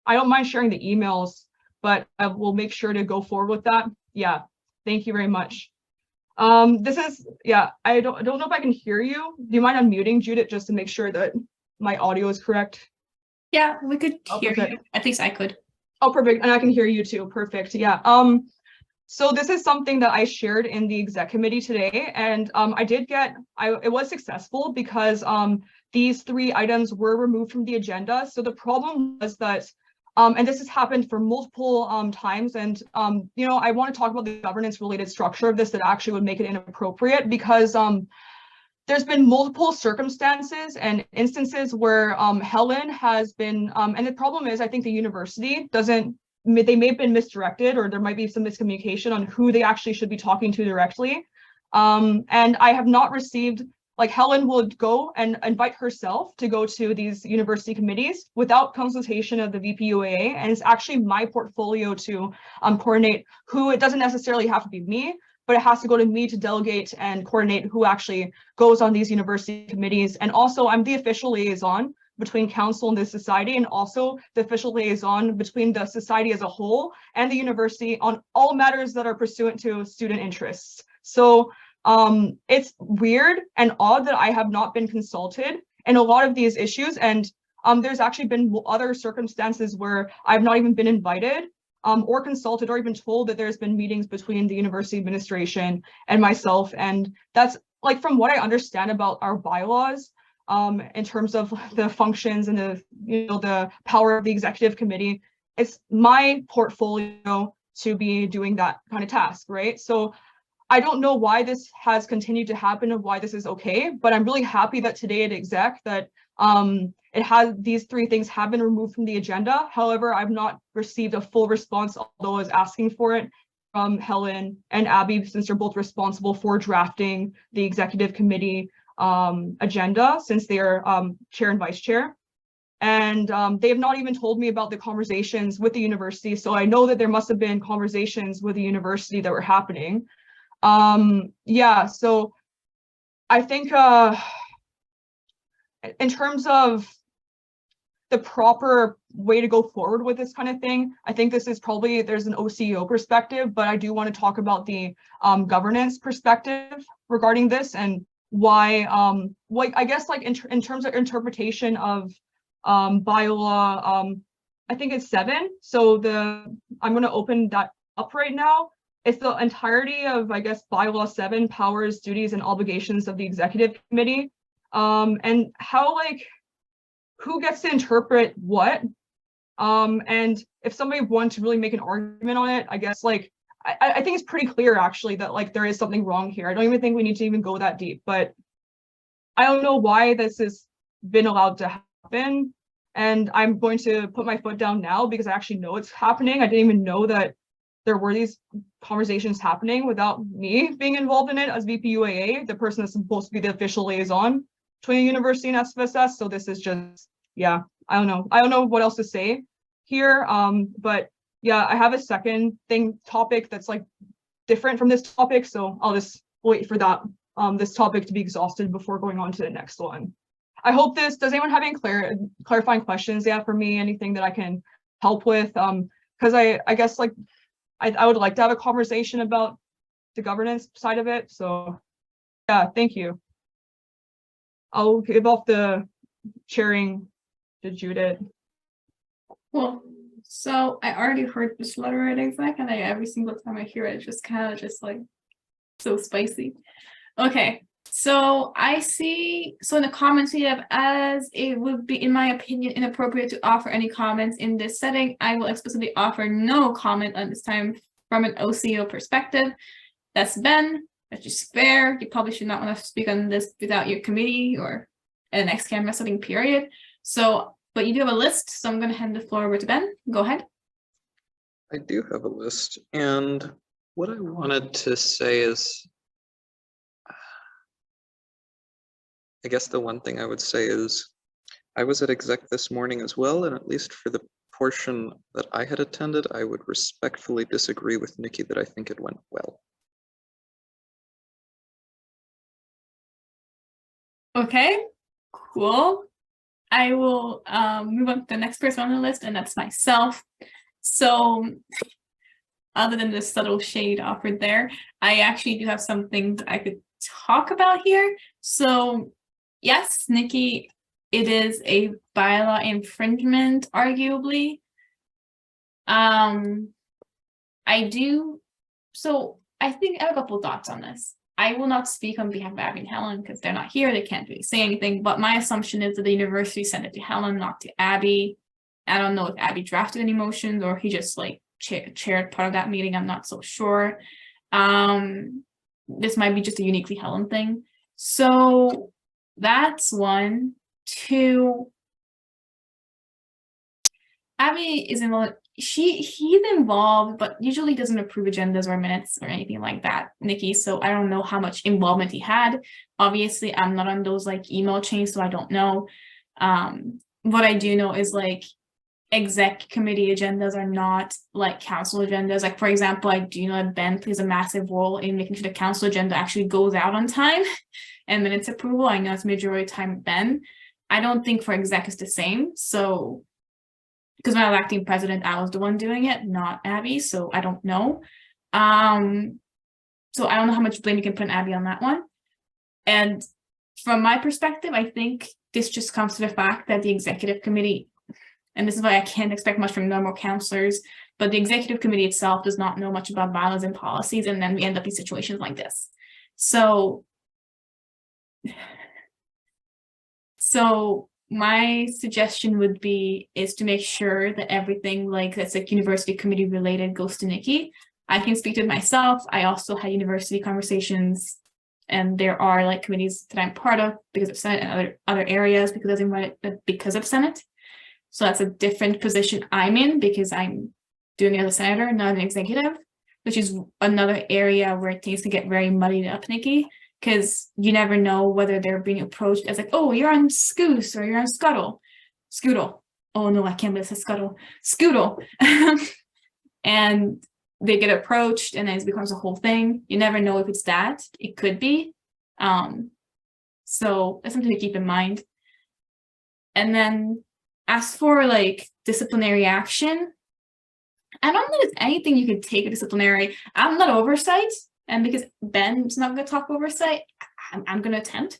I don't mind sharing the emails, but I will make sure to go forward with that. Yeah, thank you very much. This is, yeah, I don't know if I can hear you. Do you mind unmuting, Judith, just to make sure that my audio is correct? Yeah, we could hear perfect. you. At least I could. Oh, perfect. And I can hear you too. Perfect. Yeah. So this is something that I shared in the exec committee today, and it was successful because these 3 items were removed from the agenda. So the problem was that, and this has happened for multiple times, and you know, I want to talk about the governance related structure of this that actually would make it inappropriate, because there's been multiple circumstances and instances where Helen has been, and the problem is, I think the university they may have been misdirected, or there might be some miscommunication on who they actually should be talking to directly. And I have not received, like, Helen would go and invite herself to go to these university committees without consultation of the VPUAA. And it's actually my portfolio to coordinate who. It doesn't necessarily have to be me, but it has to go to me to delegate and coordinate who actually goes on these university committees. And also, I'm the official liaison between council and the society, and also the official liaison between the society as a whole and the university on all matters that are pursuant to student interests. So it's weird and odd that I have not been consulted in a lot of these issues. And there's actually been other circumstances where I've not even been invited or consulted or even told that there's been meetings between the university administration and myself. And that's, like, from what I understand about our bylaws, in terms of the functions and the power of the executive committee, it's my portfolio to be doing that kind of task, right? So I don't know why this has continued to happen and why this is okay, but I'm really happy that today at exec that these 3 things have been removed from the agenda. However, I've not received a full response, although I was asking for it, from Helen and Abby, since they're both responsible for drafting the executive committee agenda, since they are chair and vice chair. And they have not even told me about the conversations with the university. So I know that there must have been conversations with the university that were happening. Yeah, so I think in terms of the proper way to go forward with this kind of thing, I think this is probably, there's an OCEO perspective, but I do want to talk about the governance perspective regarding this, and why, like, I guess, like, in terms of interpretation of bylaw, I think it's 7. So I'm going to open that up right now. It's the entirety of, I guess, bylaw 7, powers, duties, and obligations of the executive committee, and how, like, who gets to interpret what, and if somebody wants to really make an argument on it, I guess, like, I think it's pretty clear, actually, that, like, there is something wrong here. I don't even think we need to even go that deep, but I don't know why this has been allowed to happen. And I'm going to put my foot down now because I actually know it's happening. I didn't even know that there were these conversations happening without me being involved in it as VPUAA, the person that's supposed to be the official liaison between the university and SFSS. So this is just, yeah, I don't know what else to say here. But yeah, I have a second topic that's, like, different from this topic. So I'll just wait for that, this topic to be exhausted before going on to the next one. I hope does anyone have any clarifying questions for me, anything that I can help with? Because I guess, like, I would like to have a conversation about the governance side of it. So yeah, thank you. I'll give off the chairing to Judith. Well, so I already heard this letter at exec, and every single time I hear it, it's just kind of just, like, so spicy. Okay, so I see, so in the comments we have, as it would be, in my opinion, inappropriate to offer any comments in this setting, I will explicitly offer no comment at this time from an OCO perspective. That's Ben. That's just fair. You probably should not want to speak on this without your committee or at an ex-camera setting, period. So, but you do have a list, so I'm going to hand the floor over to Ben. Go ahead. I do have a list, and what I wanted to say is, I guess the one thing I would say is, I was at exec this morning as well, and at least for the portion that I had attended, I would respectfully disagree with Nikki that I think it went well. Okay, cool. I will move on to the next person on the list, and that's myself. So other than the subtle shade offered there, I actually do have some things I could talk about here. So yes, Nikki, it is a bylaw infringement, arguably. I think I have a couple thoughts on this. I will not speak on behalf of Abby and Helen because they're not here. They can't really say anything, but my assumption is that the university sent it to Helen, not to Abby. I don't know if Abby drafted any motions or he just like chaired part of that meeting. I'm not so sure. This might be just a uniquely Helen thing. So that's one. Two, Abby is involved. He's involved, but usually doesn't approve agendas or minutes or anything like that, Nikki. So I don't know how much involvement he had. Obviously, I'm not on those like email chains, so I don't know. What I do know is like exec committee agendas are not like council agendas. Like, for example, I do know that Ben plays a massive role in making sure the council agenda actually goes out on time and minutes approval. I know it's majority time Ben. I don't think for exec is the same. So because when I was acting president, I was the one doing it, not Abby. So I don't know. So I don't know how much blame you can put on Abby on that one. And from my perspective, I think this just comes to the fact that the executive committee, and this is why I can't expect much from normal counselors, but the executive committee itself does not know much about bylaws and policies, and then we end up in situations like this. So my suggestion would be is to make sure that everything like that's like university committee related goes to Nikki. I can speak to it myself. I also had university conversations, and there are like committees that I'm part of because of Senate and other areas because of Senate. So that's a different position I'm in because I'm doing it as a senator, not an executive, which is another area where things can get very muddied up, Nikki, because you never know whether they're being approached as like, oh, you're on Scoose or you're on Scoodle. Oh no, I can't believe it's Scuttle. Scoodle. And they get approached and then it becomes a whole thing. You never know if it's that. It could be. So that's something to keep in mind. And then as for like disciplinary action, I don't know if there's anything you could take a disciplinary. I'm not oversight, and because Ben's not going to talk oversight, I'm going to attempt.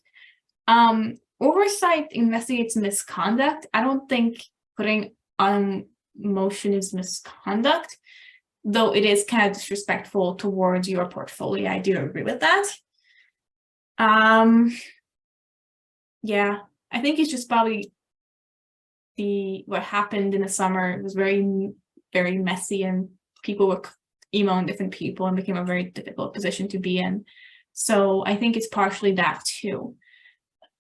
Oversight investigates misconduct. I don't think putting on motion is misconduct, though it is kind of disrespectful towards your portfolio. I do agree with that. Yeah, I think it's just probably what happened in the summer was very, very messy, and people were emailing different people and became a very difficult position to be in. So I think it's partially that too.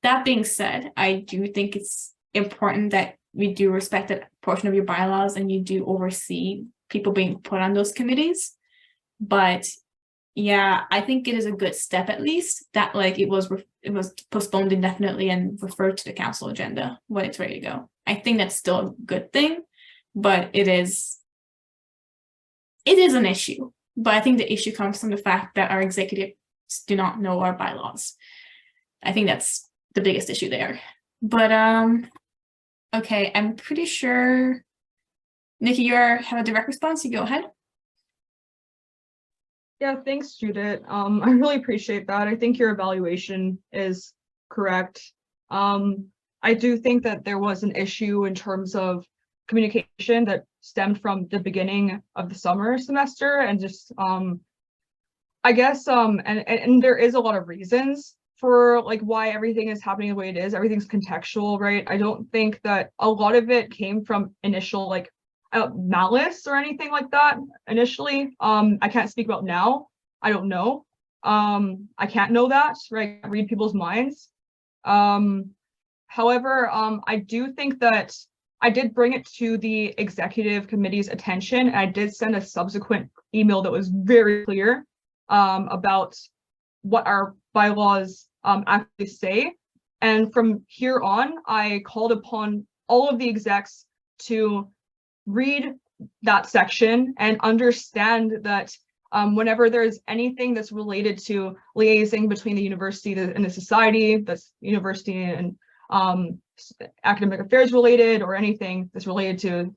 That being said, I do think it's important that we do respect that portion of your bylaws and you do oversee people being put on those committees. But yeah, I think it is a good step at least that like it was postponed indefinitely and referred to the council agenda when it's ready to go. I think that's still a good thing, but it is an issue. But I think the issue comes from the fact that our executives do not know our bylaws. I think that's the biggest issue there. But okay, I'm pretty sure Nikki, you have a direct response. You go ahead. Yeah, thanks, Judith. I really appreciate that. I think your evaluation is correct. I do think that there was an issue in terms of communication that stemmed from the beginning of the summer semester, and just I guess and there is a lot of reasons for like why everything is happening the way it is. Everything's contextual, right? I don't think that a lot of it came from initial like malice or anything like that initially. I can't speak about now. I don't know. I can't know that, right? I read people's minds. However, I do think that I did bring it to the executive committee's attention. And I did send a subsequent email that was very clear about what our bylaws actually say. And from here on, I called upon all of the execs to read that section and understand that Whenever there's anything that's related to liaising between the university and the society, that's university and academic affairs related, or anything that's related to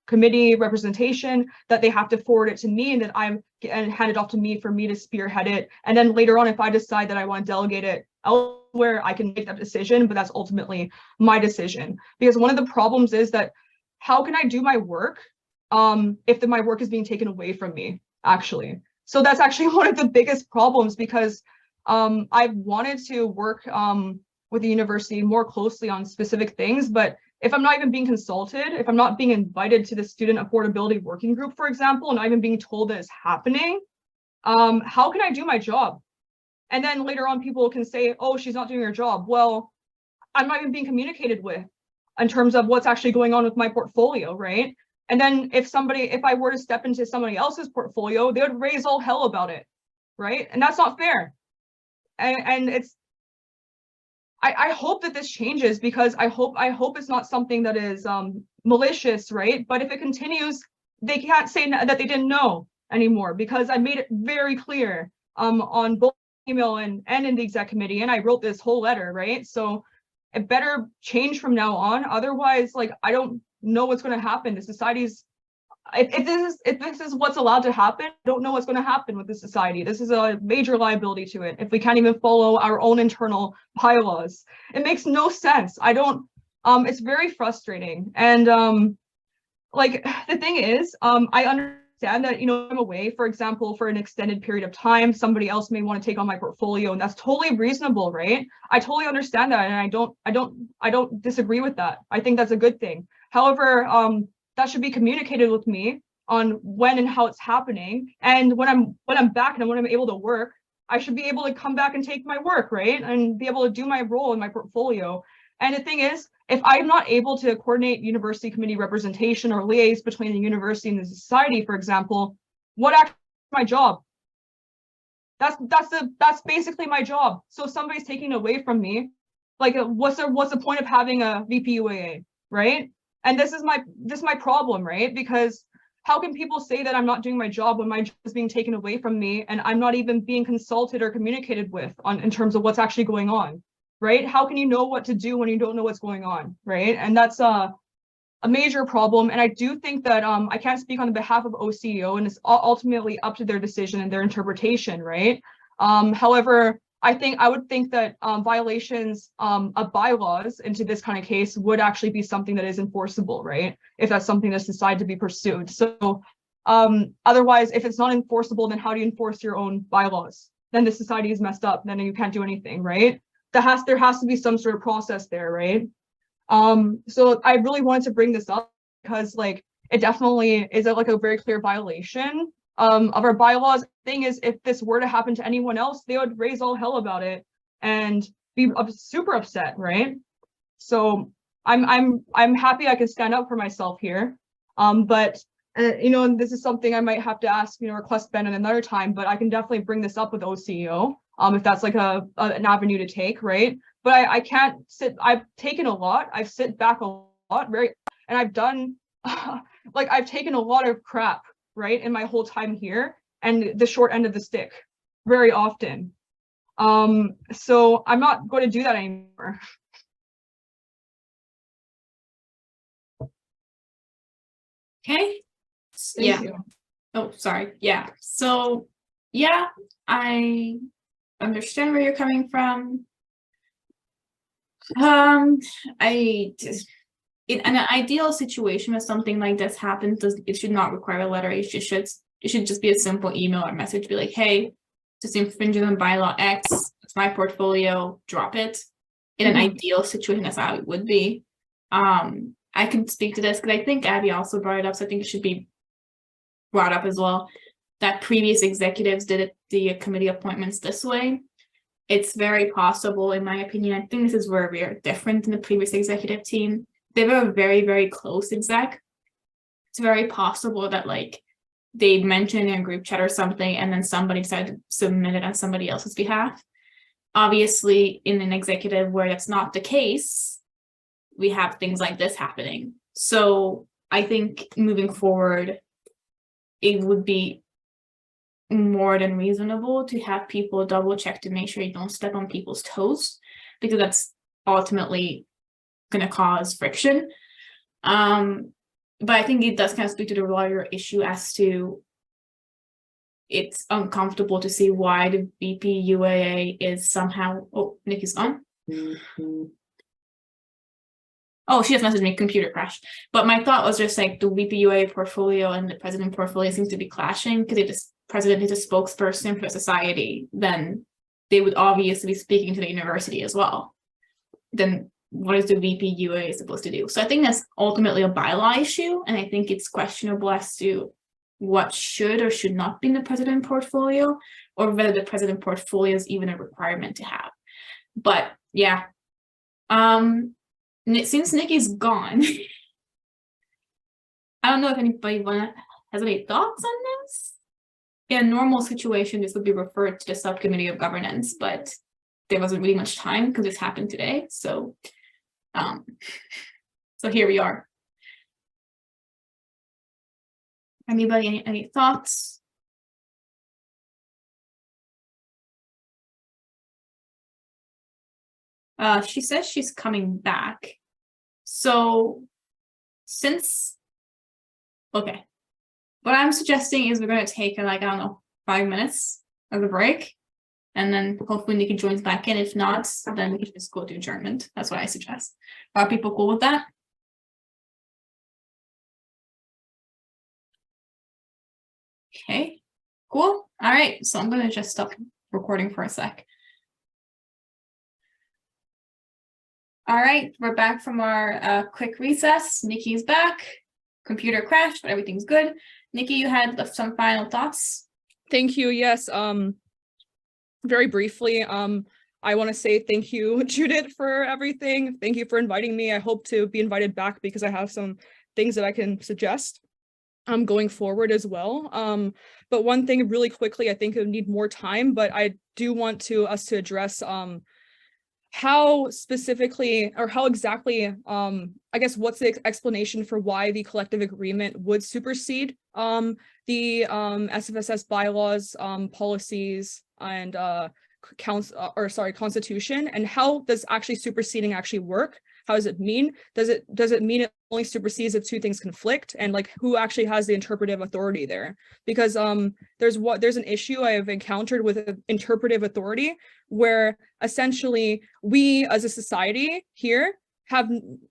committee representation, that they have to forward it to me, and and hand it off to me for me to spearhead it. And then later on, if I decide that I want to delegate it elsewhere, I can make that decision, but that's ultimately my decision. Because one of the problems is that how can I do my work if my work is being taken away from me, actually? So that's actually one of the biggest problems, because I've wanted to work with the university more closely on specific things, but if I'm not even being consulted, if I'm not being invited to the student affordability working group, for example, and not even being told that it's happening, how can I do my job? And then later on, people can say, oh, she's not doing her job. Well, I'm not even being communicated with in terms of what's actually going on with my portfolio, right? And then if I were to step into somebody else's portfolio, they would raise all hell about it, right? And that's not fair. And I hope that this changes, because I hope it's not something that is malicious, right? But if it continues, they can't say that they didn't know anymore, because I made it very clear on both email and in the exec committee, and I wrote this whole letter, right? So it better change from now on. Otherwise, like, I don't know what's going to happen. The society's if this is what's allowed to happen, I don't know what's going to happen with the society. This is a major liability to it if we can't even follow our own internal bylaws. It makes no sense. I don't it's very frustrating. And like, the thing is, I understand that, you know, I'm away, for example, for an extended period of time. Somebody else may want to take on my portfolio, and that's totally reasonable, right? I totally understand that, and I don't disagree with that. I think that's a good thing. However, that should be communicated with me on when and how it's happening. And when I'm back and when I'm able to work, I should be able to come back and take my work, right? And be able to do my role in my portfolio. And the thing is, if I'm not able to coordinate university committee representation or liaise between the university and the society, for example, what actually is my job? That's basically my job. So if somebody's taking it away from me, like, what's the point of having a VPUAA, right? And this is my problem, right? Because how can people say that I'm not doing my job when my job is being taken away from me, and I'm not even being consulted or communicated with in terms of what's actually going on, right? How can you know what to do when you don't know what's going on, right? And that's a major problem. And I do think that I can't speak on behalf of OCEO, and it's ultimately up to their decision and their interpretation, right? However, I would think that violations of bylaws into this kind of case would actually be something that is enforceable, right? If that's something that's decided to be pursued. So otherwise, if it's not enforceable, then how do you enforce your own bylaws? Then the society is messed up, then you can't do anything, right? There has to be some sort of process there, right? So I really wanted to bring this up because, like, it definitely is like a very clear violation of our bylaws. Thing is, if this were to happen to anyone else, they would raise all hell about it and be super upset, right? So I'm happy I can stand up for myself here. But you know, and this is something I might have to ask, you know, request Ben at another time, but I can definitely bring this up with OCEO if that's like an avenue to take, right? But I can't sit. I've taken a lot. I've sit back a lot, and I've done like, I've taken a lot of crap, right, in my whole time here, and the short end of the stick very often. So I'm not going to do that anymore. Okay. Thank you. Oh, sorry. Yeah. So, yeah, I understand where you're coming from. In an ideal situation where something like this happens, it should not require a letter. It should just be a simple email or message, be like, hey, this infringes on bylaw X, it's my portfolio, drop it. In an ideal situation, that's how it would be. I can speak to this because I think Abby also brought it up, so I think it should be brought up as well, that previous executives did the committee appointments this way. It's very possible, in my opinion, I think this is where we are different than the previous executive team. They were a very, very close exec. It's very possible that, like, they mentioned in a group chat or something, and then somebody decided to submit it on somebody else's behalf. Obviously, in an executive where that's not the case, we have things like this happening. So I think moving forward, it would be more than reasonable to have people double check to make sure you don't step on people's toes, because that's ultimately going to cause friction. But I think it does kind of speak to the larger issue as to it's uncomfortable to see why the VP UAA is somehow, oh, Nikki's gone. Oh, she just messaged me, computer crash. But my thought was just like the VP UAA portfolio and the president portfolio seems to be clashing, because if the president is a spokesperson for the society, then they would obviously be speaking to the university as well. Then what is the VP UAA supposed to do? So I think that's ultimately a bylaw issue, and I think it's questionable as to what should or should not be in the president portfolio, or whether the president portfolio is even a requirement to have. But yeah, since Nikki's gone, I don't know if anybody has any thoughts on this. In a normal situation, this would be referred to the subcommittee of governance, but there wasn't really much time because this happened today. So, so here we are. Anybody, any thoughts? She says she's coming back. So okay. What I'm suggesting is we're going to take like, I don't know, 5 minutes of a break. And then hopefully Nikki joins back in. If not, then we can just go to adjournment. That's what I suggest. Are people cool with that? Okay, cool. All right, so I'm going to just stop recording for a sec. All right, we're back from our quick recess. Nikki's back. Computer crashed, but everything's good. Nikki, you had some final thoughts? Thank you. Yes. Very briefly, I want to say thank you, Judith, for everything. Thank you for inviting me. I hope to be invited back because I have some things that I can suggest going forward as well. But one thing really quickly, I think it would need more time, but I do want us to address how specifically or how exactly, I guess, what's the explanation for why the collective agreement would supersede the SFSS bylaws, policies, and constitution, and how does actually superseding actually work? How does it mean? Does it mean it only supersedes if two things conflict? And like, who actually has the interpretive authority there? Because there's an issue I have encountered with interpretive authority where essentially we as a society here have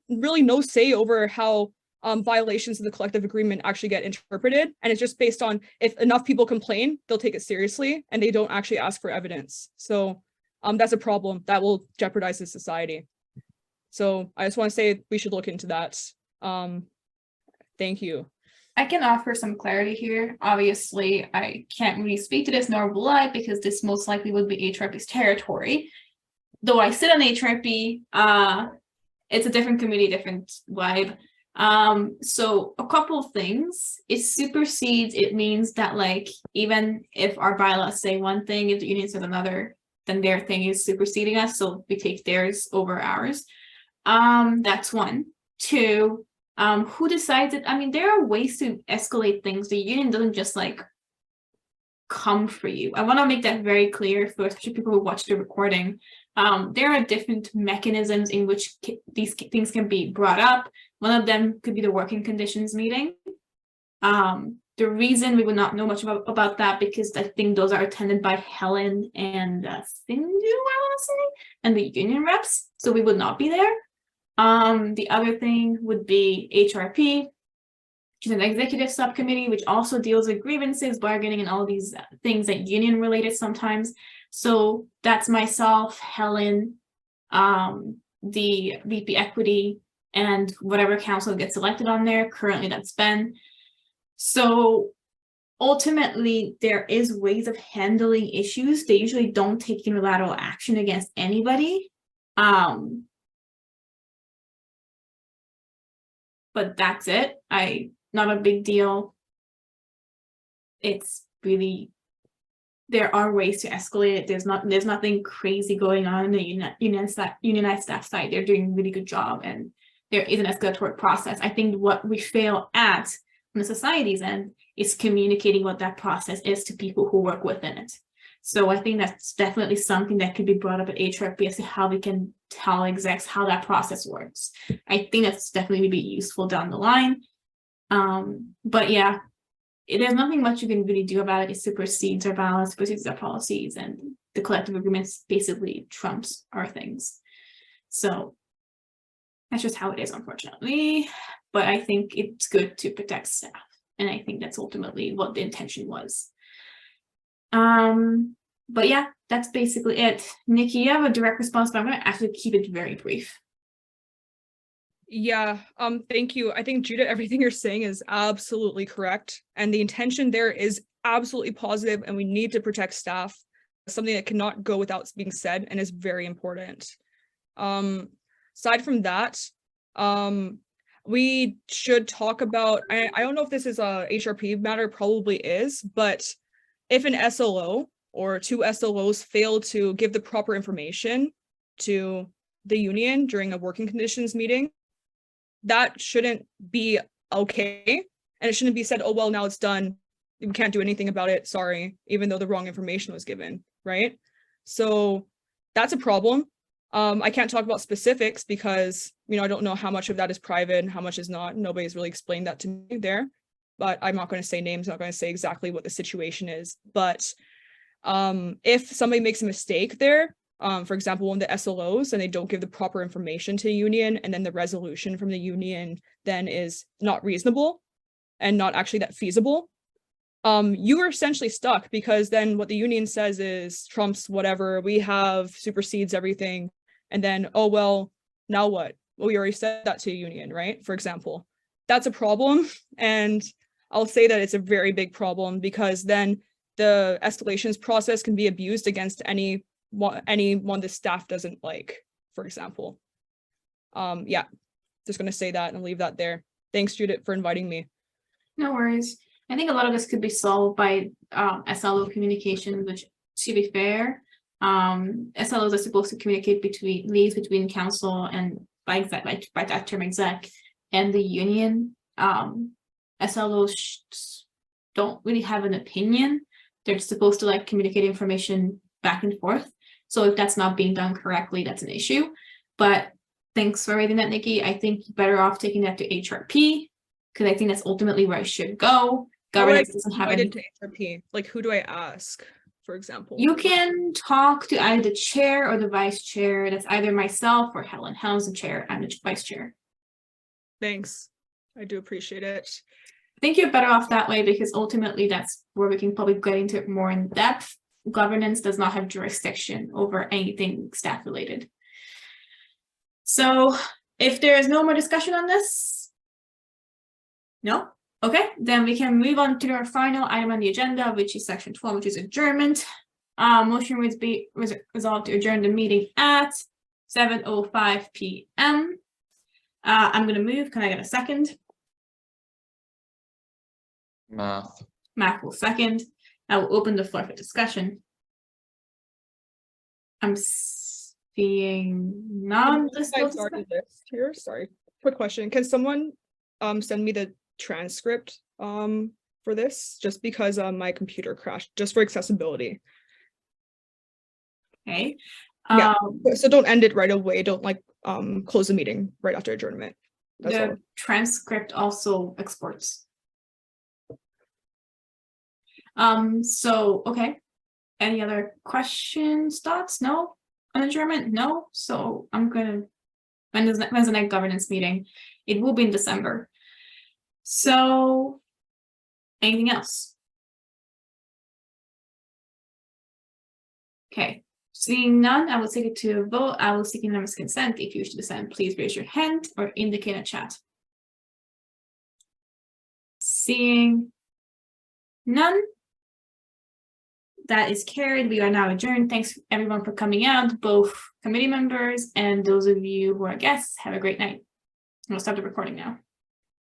really no say over how violations of the collective agreement actually get interpreted. And it's just based on if enough people complain, they'll take it seriously and they don't actually ask for evidence. So that's a problem that will jeopardize the society. So I just want to say we should look into that. Thank you. I can offer some clarity here. Obviously, I can't really speak to this, nor will I, because this most likely would be HRP's territory. Though I sit on HRP, it's a different committee, different vibe. So a couple of things. It supersedes, it means that like, even if our bylaws say one thing, if the union says another, then their thing is superseding us. So we take theirs over ours. That's one. Two, who decides it? I mean, there are ways to escalate things. The union doesn't just like come for you. I want to make that very clear for especially people who watch the recording. There are different mechanisms in which these things can be brought up. One of them could be the working conditions meeting. The reason we would not know much about that, because I think those are attended by Helen and Sindhu, I want to say, and the union reps, so we would not be there. The other thing would be HRP, which is an executive subcommittee, which also deals with grievances, bargaining, and all these things that union related sometimes. So that's myself, Helen, the VP Equity, and whatever council gets elected on there. Currently, that's Ben. So ultimately, there is ways of handling issues. They usually don't take unilateral action against anybody. But that's it. Not a big deal. It's really, there are ways to escalate it. There's nothing crazy going on in the unionized staff side. They're doing a really good job, and there is an escalatory process. I think what we fail at on the society's end is communicating what that process is to people who work within it. So I think that's definitely something that could be brought up at HRP as to how we can tell execs how that process works. I think that's definitely be useful down the line. But yeah, there's nothing much you can really do about it. It supersedes our bylaws, supersedes our policies, and the collective agreements basically trumps our things. So that's just how it is, unfortunately. But I think it's good to protect staff, and I think that's ultimately what the intention was. But yeah, that's basically it. Nikki, you have a direct response, but I'm going to actually keep it very brief. Yeah, thank you. I think, Judith, everything you're saying is absolutely correct. And the intention there is absolutely positive, and we need to protect staff. Something that cannot go without being said and is very important. Aside from that, we should talk about, I don't know if this is a HRP matter, probably is, but if an SLO or two SLOs fail to give the proper information to the union during a working conditions meeting, that shouldn't be okay. And it shouldn't be said, oh, well, now it's done, we can't do anything about it, sorry, even though the wrong information was given, right? So that's a problem. I can't talk about specifics because, you know, I don't know how much of that is private and how much is not. Nobody's really explained that to me there, but I'm not going to say names, not going to say exactly what the situation is. But if somebody makes a mistake there, for example, one of the SLOs, and they don't give the proper information to the union, and then the resolution from the union then is not reasonable and not actually that feasible, you are essentially stuck, because then what the union says is trumps whatever we have, supersedes everything. And then, oh, well, now what? Well, we already said that to the union, right? For example, that's a problem. And I'll say that it's a very big problem, because then the escalations process can be abused against anyone the staff doesn't like, for example. Yeah, just going to say that and leave that there. Thanks, Judith, for inviting me. No worries. I think a lot of this could be solved by SLO communication, which, to be fair, SLOs are supposed to communicate leads between council and by that term exec and the union. SLOs don't really have an opinion. They're supposed to like communicate information back and forth. So if that's not being done correctly, that's an issue. But thanks for reading that, Nikki. I think you're better off taking that to HRP, because I think that's ultimately where it should go. Governance doesn't have any. To HRP, like, who do I ask, for example? You can talk to either the chair or the vice chair. That's either myself or Helen. Helen's the chair, I'm the vice chair. Thanks. I do appreciate it. I think you're better off that way, because ultimately that's where we can probably get into it more in depth. Governance does not have jurisdiction over anything staff related. So if there is no more discussion on this, no? Okay, then we can move on to our final item on the agenda, which is section 12, which is adjournment. Motion would be resolved to adjourn the meeting at 7:05 p.m. I'm going to move. Can I get a second? Math. Mac will second. I will open the floor for discussion. I'm seeing none. Here, sorry. Quick question. Can someone send me the transcript for this, just because my computer crashed, just for accessibility? Okay. Yeah. So don't end it right away. Don't like close the meeting right after adjournment. That's the all. transcript also exports. So okay. Any other questions, thoughts? No? On adjournment? No. So I'm gonna, when's the next governance meeting? It will be in December. So anything else? Okay, seeing none, I will take it to a vote. I will seek unanimous consent. If you wish to dissent, please raise your hand or indicate in chat. Seeing none, that is carried. We are now adjourned. Thanks everyone for coming out, both committee members and those of you who are guests. Have a great night. We'll stop the recording now.